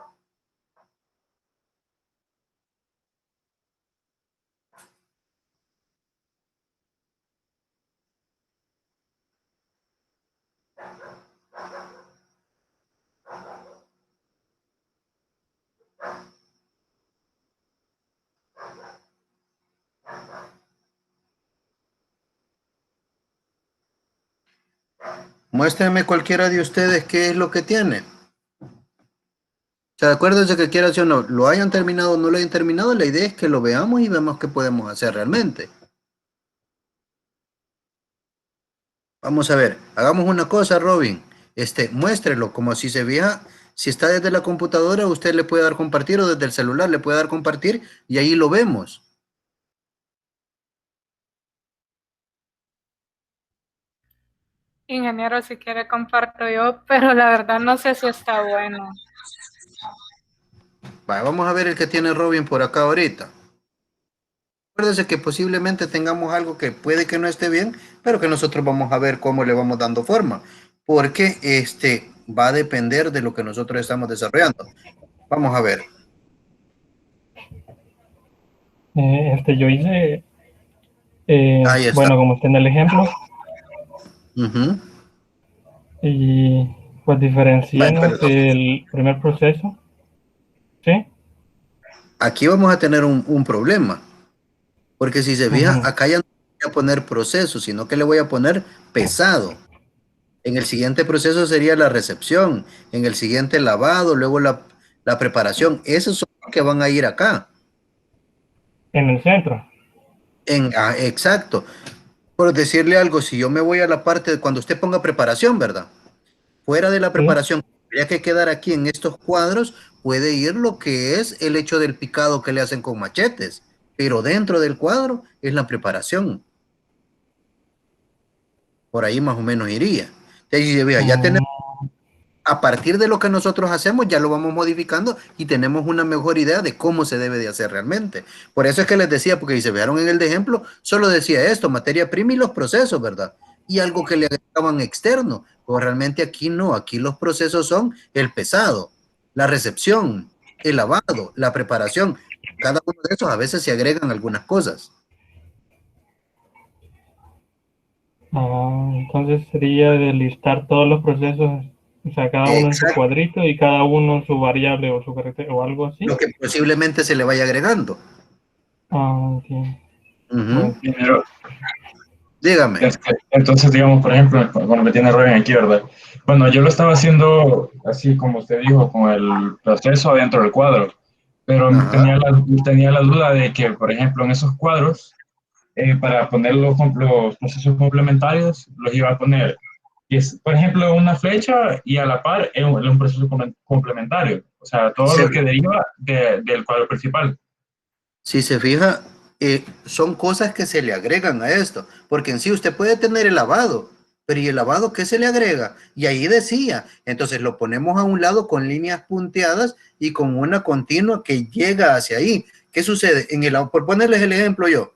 Muéstrenme cualquiera de ustedes qué es lo que tiene. O sea, acuérdense que quiera o no, lo hayan terminado o no lo hayan terminado, la idea es que lo veamos y vemos qué podemos hacer realmente. Vamos a ver, hagamos una cosa, Robin. Muéstrelo, como si se vea, si está desde la computadora, usted le puede dar compartir o desde el celular le puede dar compartir y ahí lo vemos. Ingeniero, si quiere comparto yo, pero la verdad no sé si está bueno. Vamos a ver el que tiene Robin por acá ahorita. Acuérdense que posiblemente tengamos algo que puede que no esté bien, pero que nosotros vamos a ver cómo le vamos dando forma, porque va a depender de lo que nosotros estamos desarrollando. Vamos a ver. Yo hice, Ahí está. bueno, como está en el ejemplo, y pues diferenciamos el primer proceso, ¿sí? Aquí vamos a tener un problema, porque si se fija, acá ya no voy a poner proceso, sino que le voy a poner pesado. En el siguiente proceso sería la recepción, en el siguiente lavado, luego la preparación. Esos son los que van a ir acá. En el centro. Exacto. Por decirle algo, si yo me voy a la parte de cuando usted ponga preparación, ¿verdad? Fuera de la preparación, tendría que quedar aquí en estos cuadros, puede ir lo que es el hecho del picado que le hacen con machetes, pero dentro del cuadro es la preparación. Por ahí más o menos iría. Entonces, ya tenemos, a partir de lo que nosotros hacemos, ya lo vamos modificando y tenemos una mejor idea de cómo se debe de hacer realmente. Por eso es que les decía, porque si se vearon en el de ejemplo, solo decía esto, materia prima y los procesos, ¿verdad? Y algo que le agregaban externo. Pues realmente aquí no, aquí los procesos son el pesado, la recepción, el lavado, la preparación. Cada uno de esos a veces se agregan algunas cosas. Entonces sería de listar todos los procesos, o sea, cada uno en su cuadrito y cada uno en su variable o su carácter o algo así. Lo que posiblemente se le vaya agregando. Dinero. Dígame. Entonces, digamos, por ejemplo, con lo que tiene Robin aquí, ¿verdad? Bueno, yo lo estaba haciendo así como usted dijo, con el proceso adentro del cuadro, pero tenía la duda de que, por ejemplo, en esos cuadros, para poner los procesos complementarios, los iba a poner, por ejemplo, una flecha y a la par un proceso complementario, o sea, todo lo que deriva del cuadro principal. Si se fija, son cosas que se le agregan a esto, porque en sí usted puede tener el lavado, pero ¿y el lavado qué se le agrega? Y ahí decía, entonces lo ponemos a un lado con líneas punteadas y con una continua que llega hacia ahí. ¿Qué sucede? Por ponerles el ejemplo yo,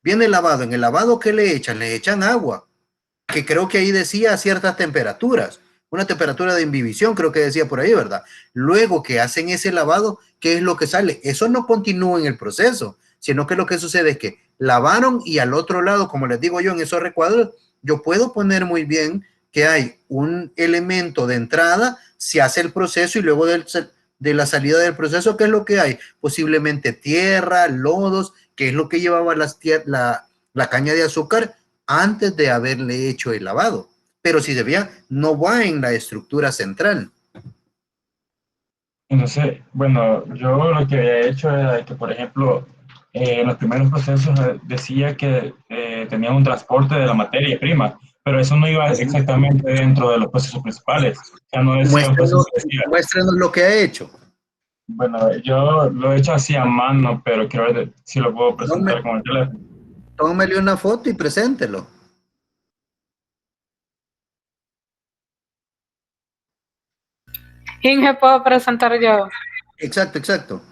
viene el lavado, en el lavado ¿qué le echan? Le echan agua, que creo que ahí decía a ciertas temperaturas, una temperatura de imbibición, creo que decía por ahí, ¿verdad? Luego que hacen ese lavado, ¿qué es lo que sale? Eso no continúa en el proceso, sino que lo que sucede es que lavaron y al otro lado, como les digo yo, en esos recuadros, yo puedo poner muy bien que hay un elemento de entrada, se hace el proceso y luego de la salida del proceso, ¿qué es lo que hay? Posiblemente tierra, lodos, que es lo que llevaba la caña de azúcar antes de haberle hecho el lavado. Pero si se veía, no va en la estructura central. Entonces, bueno, yo lo que había hecho era que, por ejemplo, en los primeros procesos decía que tenía un transporte de la materia prima, pero eso no iba exactamente dentro de los procesos principales. O sea, no decía un proceso que decía. Muéstrenos lo que ha hecho. Bueno, yo lo he hecho así a mano, pero quiero ver si lo puedo presentar con el teléfono. Tómele una foto y preséntelo. Inge, ¿puedo presentar yo? Exacto, exacto.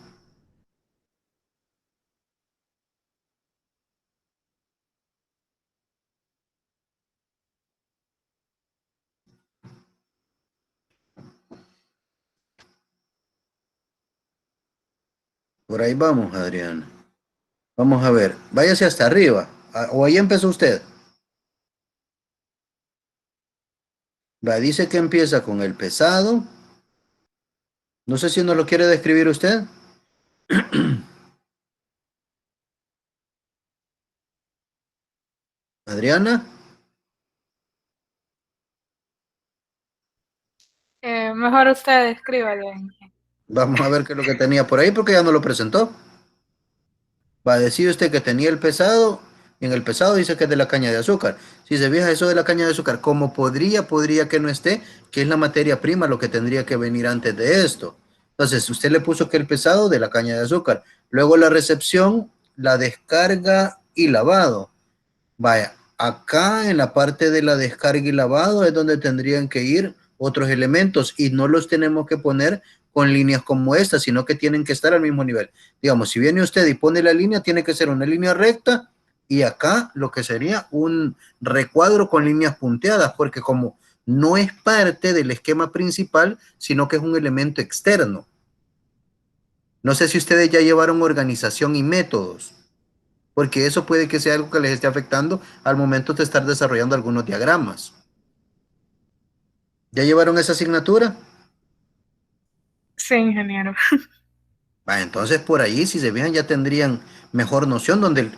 Por ahí vamos, Adriana. Vamos a ver. Váyase hasta arriba. ¿O ahí empezó usted? Va, dice que empieza con el pesado. No sé si nos lo quiere describir usted. Adriana. Mejor usted escríbalo. Vamos a ver qué es lo que tenía por ahí porque ya no lo presentó. Va a decir usted que tenía el pesado. Y en el pesado dice que es de la caña de azúcar. Si se fija eso de la caña de azúcar, como podría que no esté, que es la materia prima lo que tendría que venir antes de esto. Entonces, usted le puso que el pesado de la caña de azúcar. Luego la recepción, la descarga y lavado. Vaya, acá en la parte de la descarga y lavado es donde tendrían que ir otros elementos y no los tenemos que poner con líneas como esta, sino que tienen que estar al mismo nivel. Digamos, si viene usted y pone la línea, tiene que ser una línea recta y acá lo que sería un recuadro con líneas punteadas, porque como no es parte del esquema principal, sino que es un elemento externo. No sé si ustedes ya llevaron organización y métodos, porque eso puede que sea algo que les esté afectando al momento de estar desarrollando algunos diagramas. ¿Ya llevaron esa asignatura? Sí, ingeniero. Entonces por ahí, si se fijan, ya tendrían mejor noción, donde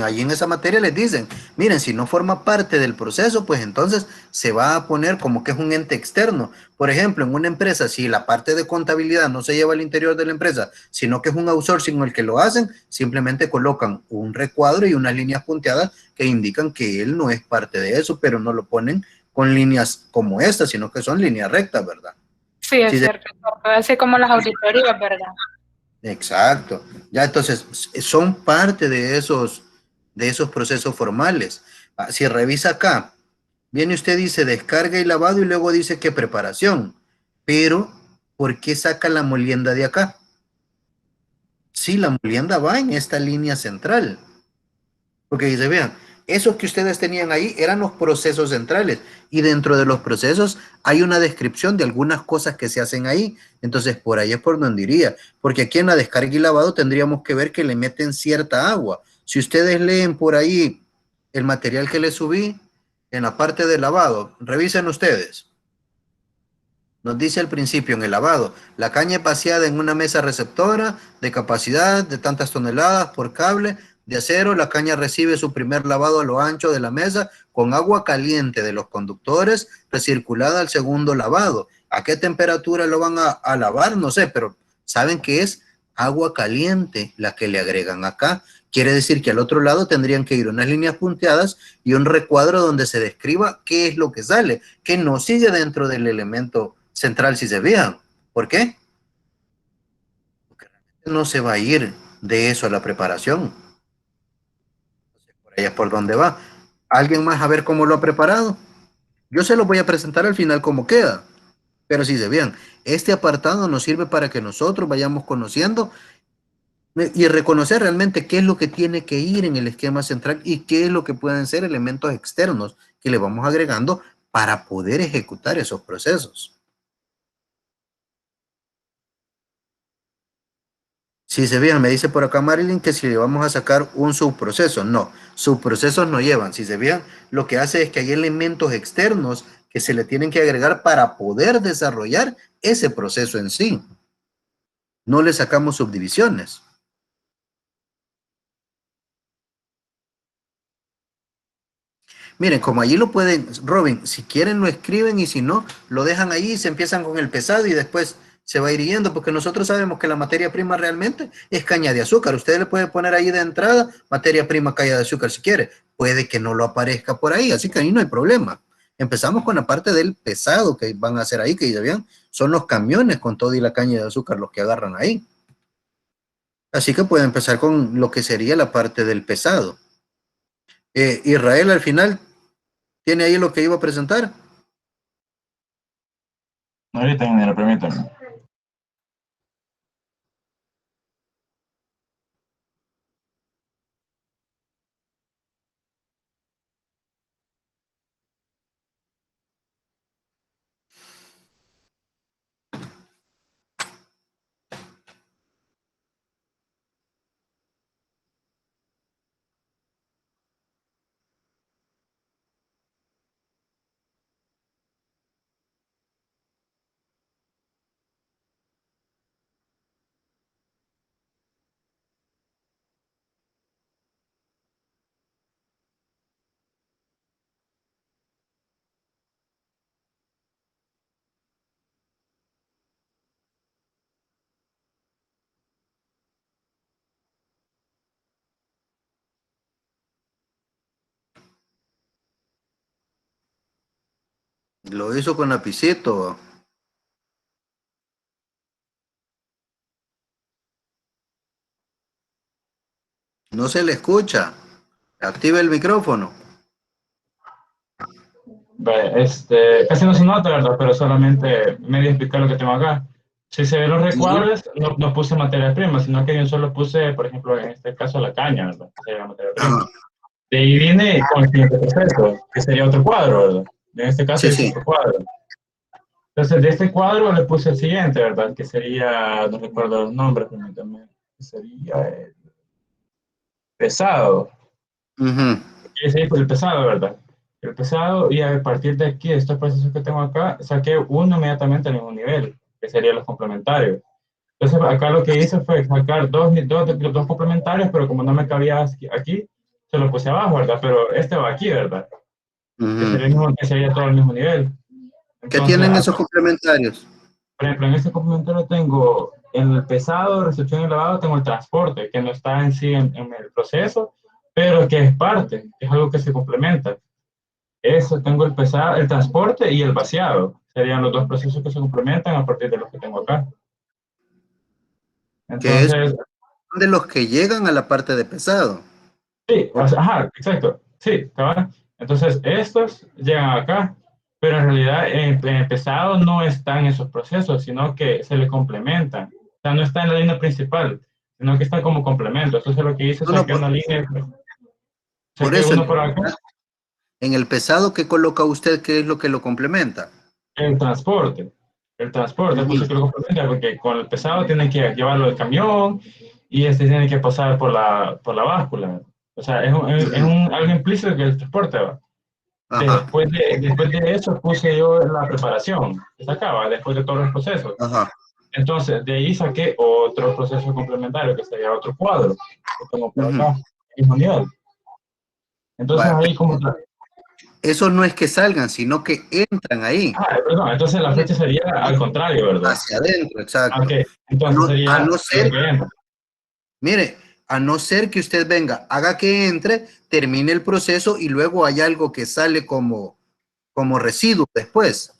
allí en esa materia les dicen, miren, si no forma parte del proceso, pues entonces se va a poner como que es un ente externo. Por ejemplo, en una empresa, si la parte de contabilidad no se lleva al interior de la empresa, sino que es un outsourcing el que lo hacen, simplemente colocan un recuadro y unas líneas punteadas que indican que él no es parte de eso, pero no lo ponen con líneas como esta, sino que son líneas rectas, ¿verdad? Sí, es cierto. Así como las auditorías, ¿verdad? Exacto. Ya entonces son parte de esos procesos formales. Si revisa acá, viene usted, dice descarga y lavado y luego dice que preparación. Pero, ¿por qué saca la molienda de acá? Sí, la molienda va en esta línea central. Porque dice, vean, esos que ustedes tenían ahí eran los procesos centrales y dentro de los procesos hay una descripción de algunas cosas que se hacen ahí. Entonces, por ahí es por donde iría. Porque aquí en la descarga y lavado tendríamos que ver que le meten cierta agua. Si ustedes leen por ahí el material que les subí en la parte de lavado, revisen ustedes. Nos dice al principio en el lavado, la caña es vaciada en una mesa receptora de capacidad de tantas toneladas por cable de acero. La caña recibe su primer lavado a lo ancho de la mesa con agua caliente de los conductores recirculada al segundo lavado. ¿A qué temperatura lo van a lavar? No sé, pero saben que es agua caliente la que le agregan acá. Quiere decir que al otro lado tendrían que ir unas líneas punteadas y un recuadro donde se describa qué es lo que sale, que no sigue dentro del elemento central, si se fijan. ¿Por qué? Porque no se va a ir de eso a la preparación. Por ahí es por donde va. ¿Alguien más a ver cómo lo ha preparado? Yo se lo voy a presentar al final cómo queda. Pero si se fijan, este apartado nos sirve para que nosotros vayamos conociendo y reconocer realmente qué es lo que tiene que ir en el esquema central y qué es lo que pueden ser elementos externos que le vamos agregando para poder ejecutar esos procesos. Si se fijan, me dice por acá Marilyn que si le vamos a sacar un subproceso. No, subprocesos no llevan. Si se fijan, lo que hace es que hay elementos externos que se le tienen que agregar para poder desarrollar ese proceso en sí. No le sacamos subdivisiones. Miren, como allí lo pueden, Robin, si quieren lo escriben y si no, lo dejan ahí y se empiezan con el pesado y después se va a ir yendo, porque nosotros sabemos que la materia prima realmente es caña de azúcar. Usted le puede poner ahí de entrada materia prima caña de azúcar si quiere. Puede que no lo aparezca por ahí, así que ahí no hay problema. Empezamos con la parte del pesado que van a hacer ahí, que ya vean, son los camiones con todo y la caña de azúcar los que agarran ahí. Así que puede empezar con lo que sería la parte del pesado. Israel al final tiene ahí lo que iba a presentar. Ahorita, ingeniero, permítame. Lo hizo con lapicito. No se le escucha. Activa el micrófono. Casi no se nota, ¿verdad? Pero solamente medio explicar lo que tengo acá. Si se ven los recuadros, no puse materia prima, sino que yo solo puse, por ejemplo, en este caso la caña, ¿verdad? Sería la materia prima. De ahí viene con el siguiente proceso, que sería otro cuadro, ¿verdad? En este caso es otro cuadro. Entonces, de este cuadro le puse el siguiente, ¿verdad? Que sería, no recuerdo los nombres, permítanme, que sería el pesado. Ese es el pesado, ¿verdad? El pesado, y a partir de aquí, de estos procesos que tengo acá, saqué uno inmediatamente al mismo nivel, que serían los complementarios. Entonces, acá lo que hice fue sacar dos complementarios, pero como no me cabía aquí, se lo puse abajo, ¿verdad? Pero este va aquí, ¿verdad? Que sería todo al mismo nivel. Entonces, ¿qué tienen esos complementarios? Por ejemplo, en este complementario tengo, en el pesado, recepción y lavado, tengo el transporte, que no está en sí en el proceso, pero que es parte, es algo que se complementa. Eso, tengo el pesado, el transporte y el vaciado. Serían los dos procesos que se complementan a partir de los que tengo acá. Entonces, que es de los que llegan a la parte de pesado. Sí, ajá, exacto. Sí, cabal. Entonces, estos llegan acá, pero en realidad en pesado no están esos procesos, sino que se le complementan. O sea, no está en la línea principal, sino que está como complemento. Entonces, lo que hice es sacar una línea. Por eso, uno por acá. En el pesado, ¿qué coloca usted? ¿Qué es lo que lo complementa? El transporte. El transporte, pues que lo complementa, porque con el pesado tienen que llevarlo al camión y este tiene que pasar por la báscula. O sea, es algo implícito que el transporte va. Después de eso puse yo la preparación, que sacaba después de todos los procesos. Entonces, de ahí saqué otro proceso complementario, que sería otro cuadro, que tengo por acá, mismo nivel. Entonces, ahí como... Eso no es que salgan, sino que entran ahí. Perdón, entonces la flecha sería al contrario, ¿verdad? Hacia adentro, exacto. Okay. Entonces sería... A no ser, mire, a no ser que usted venga, haga que entre, termine el proceso y luego hay algo que sale como residuo después.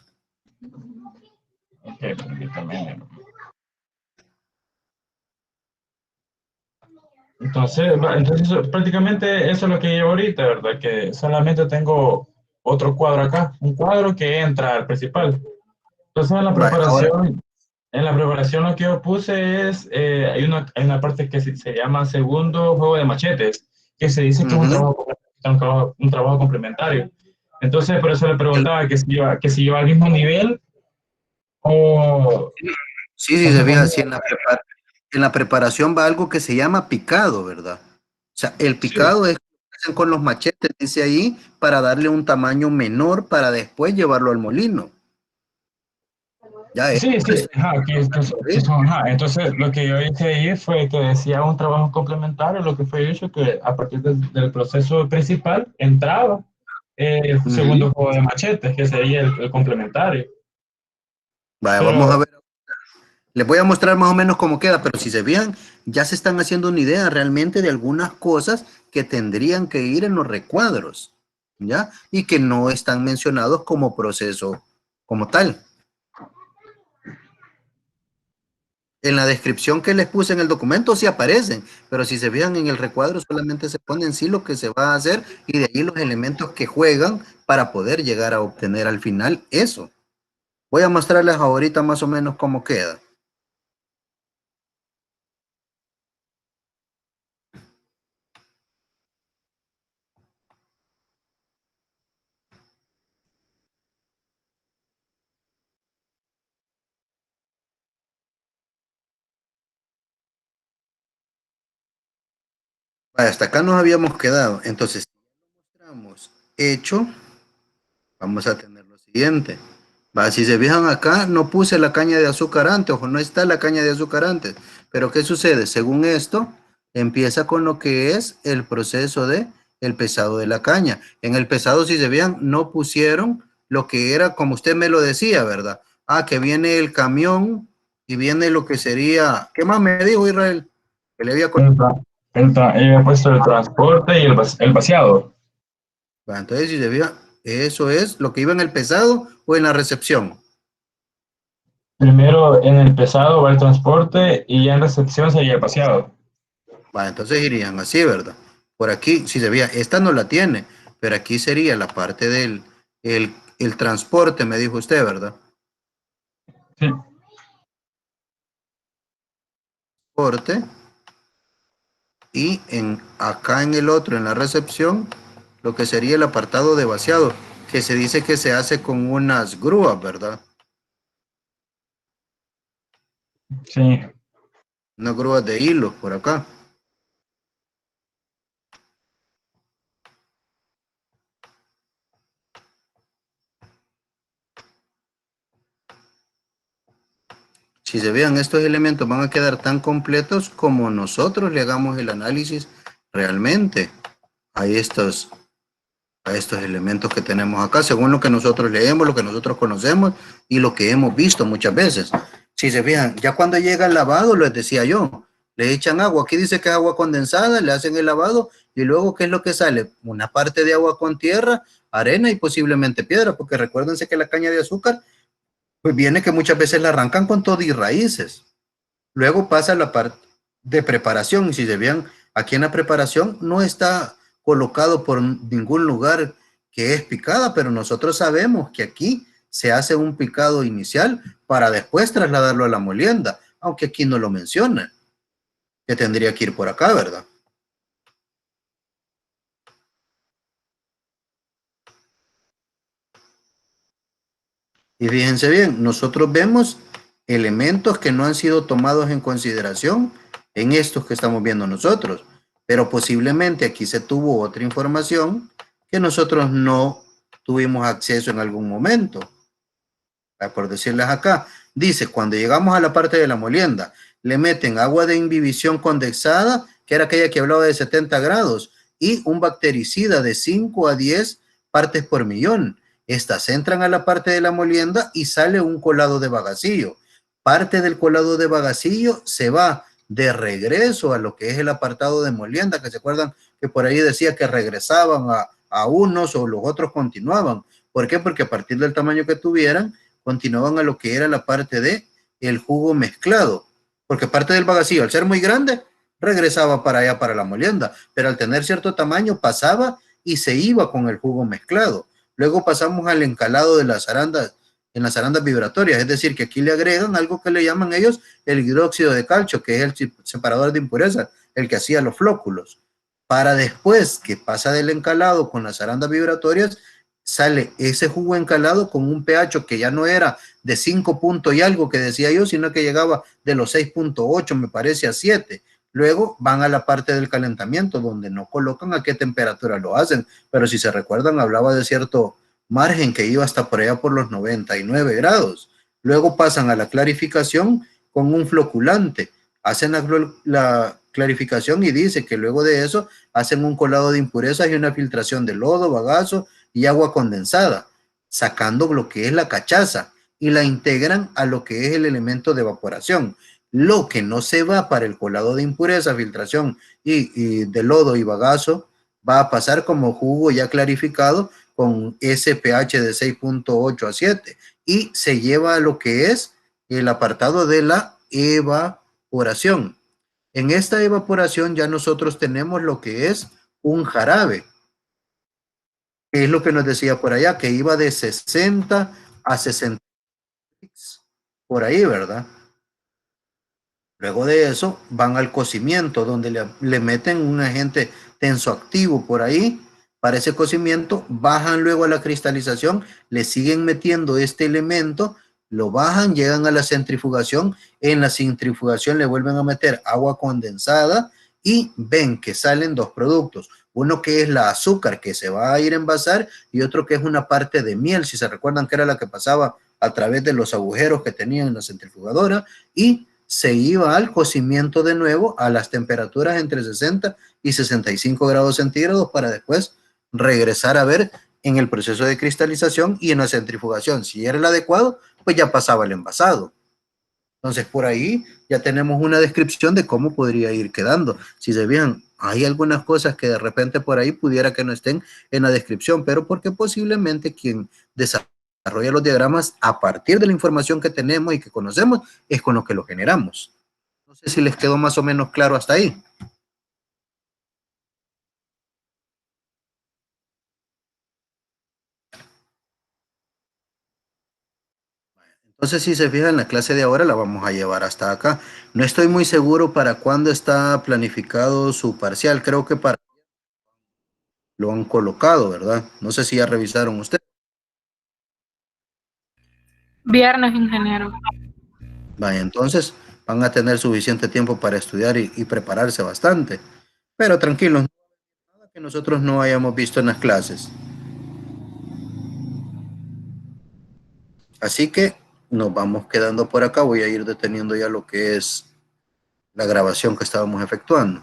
Okay, entonces, prácticamente eso es lo que llevo ahorita, ¿verdad? Que solamente tengo otro cuadro acá, un cuadro que entra al principal. Entonces, en la preparación lo que yo puse es, hay una parte que se llama segundo juego de machetes, que se dice que es un trabajo complementario. Entonces, por eso le preguntaba que si iba al mismo nivel o... Sí, se ve así en la preparación va algo que se llama picado, ¿verdad? O sea, el picado es hacen con los machetes, dice ahí, para darle un tamaño menor para después llevarlo al molino. Ya es. Sí, sí, ajá, ajá. Entonces, lo que yo hice ahí fue que decía un trabajo complementario, lo que fue hecho que a partir del proceso principal entraba el segundo juego de machetes, que sería el complementario. Vale, vamos a ver. Les voy a mostrar más o menos cómo queda, pero si se fijan, ya se están haciendo una idea realmente de algunas cosas que tendrían que ir en los recuadros, ¿ya? Y que no están mencionados como proceso como tal. En la descripción que les puse en el documento sí aparecen, pero si se fijan en el recuadro solamente se pone en sí lo que se va a hacer y de ahí los elementos que juegan para poder llegar a obtener al final eso. Voy a mostrarles ahorita más o menos cómo queda. Hasta acá nos habíamos quedado. Entonces, si mostramos hecho, vamos a tener lo siguiente. Va, si se fijan acá, no puse la caña de azúcar antes, ojo, no está la caña de azúcar antes. Pero ¿qué sucede? Según esto, empieza con lo que es el proceso de el pesado de la caña. En el pesado, si se fijan, no pusieron lo que era, como usted me lo decía, ¿verdad? Ah, que viene el camión y viene lo que sería, ¿qué más me dijo Israel? Que le había He puesto el transporte y el vaciado. Bueno, entonces, si se fijan, eso es lo que iba en el pesado o en la recepción. Primero en el pesado va el transporte y ya en recepción sería el vaciado. Bueno, entonces irían así, ¿verdad? Por aquí, si se veía, esta no la tiene, pero aquí sería la parte del el transporte, me dijo usted, ¿verdad? Sí. Transporte. Y acá en el otro, en la recepción, lo que sería el apartado de vaciado, que se dice que se hace con unas grúas, ¿verdad? Sí. Unas grúas de hilo por acá. Si se vean, estos elementos van a quedar tan completos como nosotros le hagamos el análisis realmente a estos elementos que tenemos acá, según lo que nosotros leemos, lo que nosotros conocemos y lo que hemos visto muchas veces. Si se fijan, ya cuando llega el lavado, les decía yo, le echan agua, aquí dice que es agua condensada, le hacen el lavado y luego, ¿qué es lo que sale? Una parte de agua con tierra, arena y posiblemente piedra, porque recuérdense que la caña de azúcar, pues viene que muchas veces la arrancan con todo y raíces. Luego pasa la parte de preparación y si se vean, aquí en la preparación no está colocado por ningún lugar que es picada, pero nosotros sabemos que aquí se hace un picado inicial para después trasladarlo a la molienda, aunque aquí no lo menciona, que tendría que ir por acá, ¿verdad? Y fíjense bien, nosotros vemos elementos que no han sido tomados en consideración en estos que estamos viendo nosotros, pero posiblemente aquí se tuvo otra información que nosotros no tuvimos acceso en algún momento. Por decirles acá, dice, cuando llegamos a la parte de la molienda, le meten agua de imbibición condensada, que era aquella que hablaba de 70 grados, y un bactericida de 5 a 10 partes por millón. Estas entran a la parte de la molienda y sale un colado de bagacillo. Parte del colado de bagacillo se va de regreso a lo que es el apartado de molienda, que se acuerdan que por ahí decía que regresaban a unos o los otros continuaban. ¿Por qué? Porque a partir del tamaño que tuvieran, continuaban a lo que era la parte de el jugo mezclado. Porque parte del bagacillo, al ser muy grande, regresaba para allá, para la molienda, pero al tener cierto tamaño pasaba y se iba con el jugo mezclado. Luego pasamos al encalado de las arandas, en las arandas vibratorias, es decir, que aquí le agregan algo que le llaman ellos el hidróxido de calcio, que es el separador de impurezas, el que hacía los flóculos. Para después que pasa del encalado con las arandas vibratorias, sale ese jugo encalado con un pH que ya no era de 5 puntos y algo que decía yo, sino que llegaba de los 6.8, me parece, a 7. Luego van a la parte del calentamiento, donde no colocan a qué temperatura lo hacen, pero si se recuerdan, hablaba de cierto margen que iba hasta por allá por los 99 grados. Luego pasan a la clarificación con un floculante. Hacen la clarificación y dice que luego de eso hacen un colado de impurezas y una filtración de lodo, bagazo y agua condensada, sacando lo que es la cachaza y la integran a lo que es el elemento de evaporación. Lo que no se va para el colado de impureza, filtración y de lodo y bagazo va a pasar como jugo ya clarificado con ese pH de 6.8 a 7 y se lleva a lo que es el apartado de la evaporación. En esta evaporación ya nosotros tenemos lo que es un jarabe, que es lo que nos decía por allá, que iba de 60 a 60 por ahí, ¿verdad? Luego de eso van al cocimiento, donde le meten un agente tensoactivo por ahí. Para ese cocimiento bajan luego a la cristalización, le siguen metiendo este elemento, lo bajan, llegan a la centrifugación. En la centrifugación le vuelven a meter agua condensada y ven que salen dos productos. Uno que es la azúcar que se va a ir a envasar y otro que es una parte de miel, si se recuerdan que era la que pasaba a través de los agujeros que tenían en la centrifugadora, y se iba al cocimiento de nuevo a las temperaturas entre 60 y 65 grados centígrados para después regresar a ver en el proceso de cristalización y en la centrifugación. Si era el adecuado, pues ya pasaba el envasado. Entonces por ahí ya tenemos una descripción de cómo podría ir quedando. Si se fijan, hay algunas cosas que de repente por ahí pudiera que no estén en la descripción, pero porque posiblemente quien desarrolla los diagramas a partir de la información que tenemos y que conocemos es con lo que lo generamos. No sé si les quedó más o menos claro hasta ahí. Entonces, si se fijan, la clase de ahora la vamos a llevar hasta acá. No estoy muy seguro para cuándo está planificado su parcial. Creo que para lo han colocado, ¿verdad? No sé si ya revisaron ustedes. Viernes, ingeniero. Vaya, entonces van a tener suficiente tiempo para estudiar y prepararse bastante. Pero tranquilos, nada que nosotros no hayamos visto en las clases. Así que nos vamos quedando por acá. Voy a ir deteniendo ya lo que es la grabación que estábamos efectuando.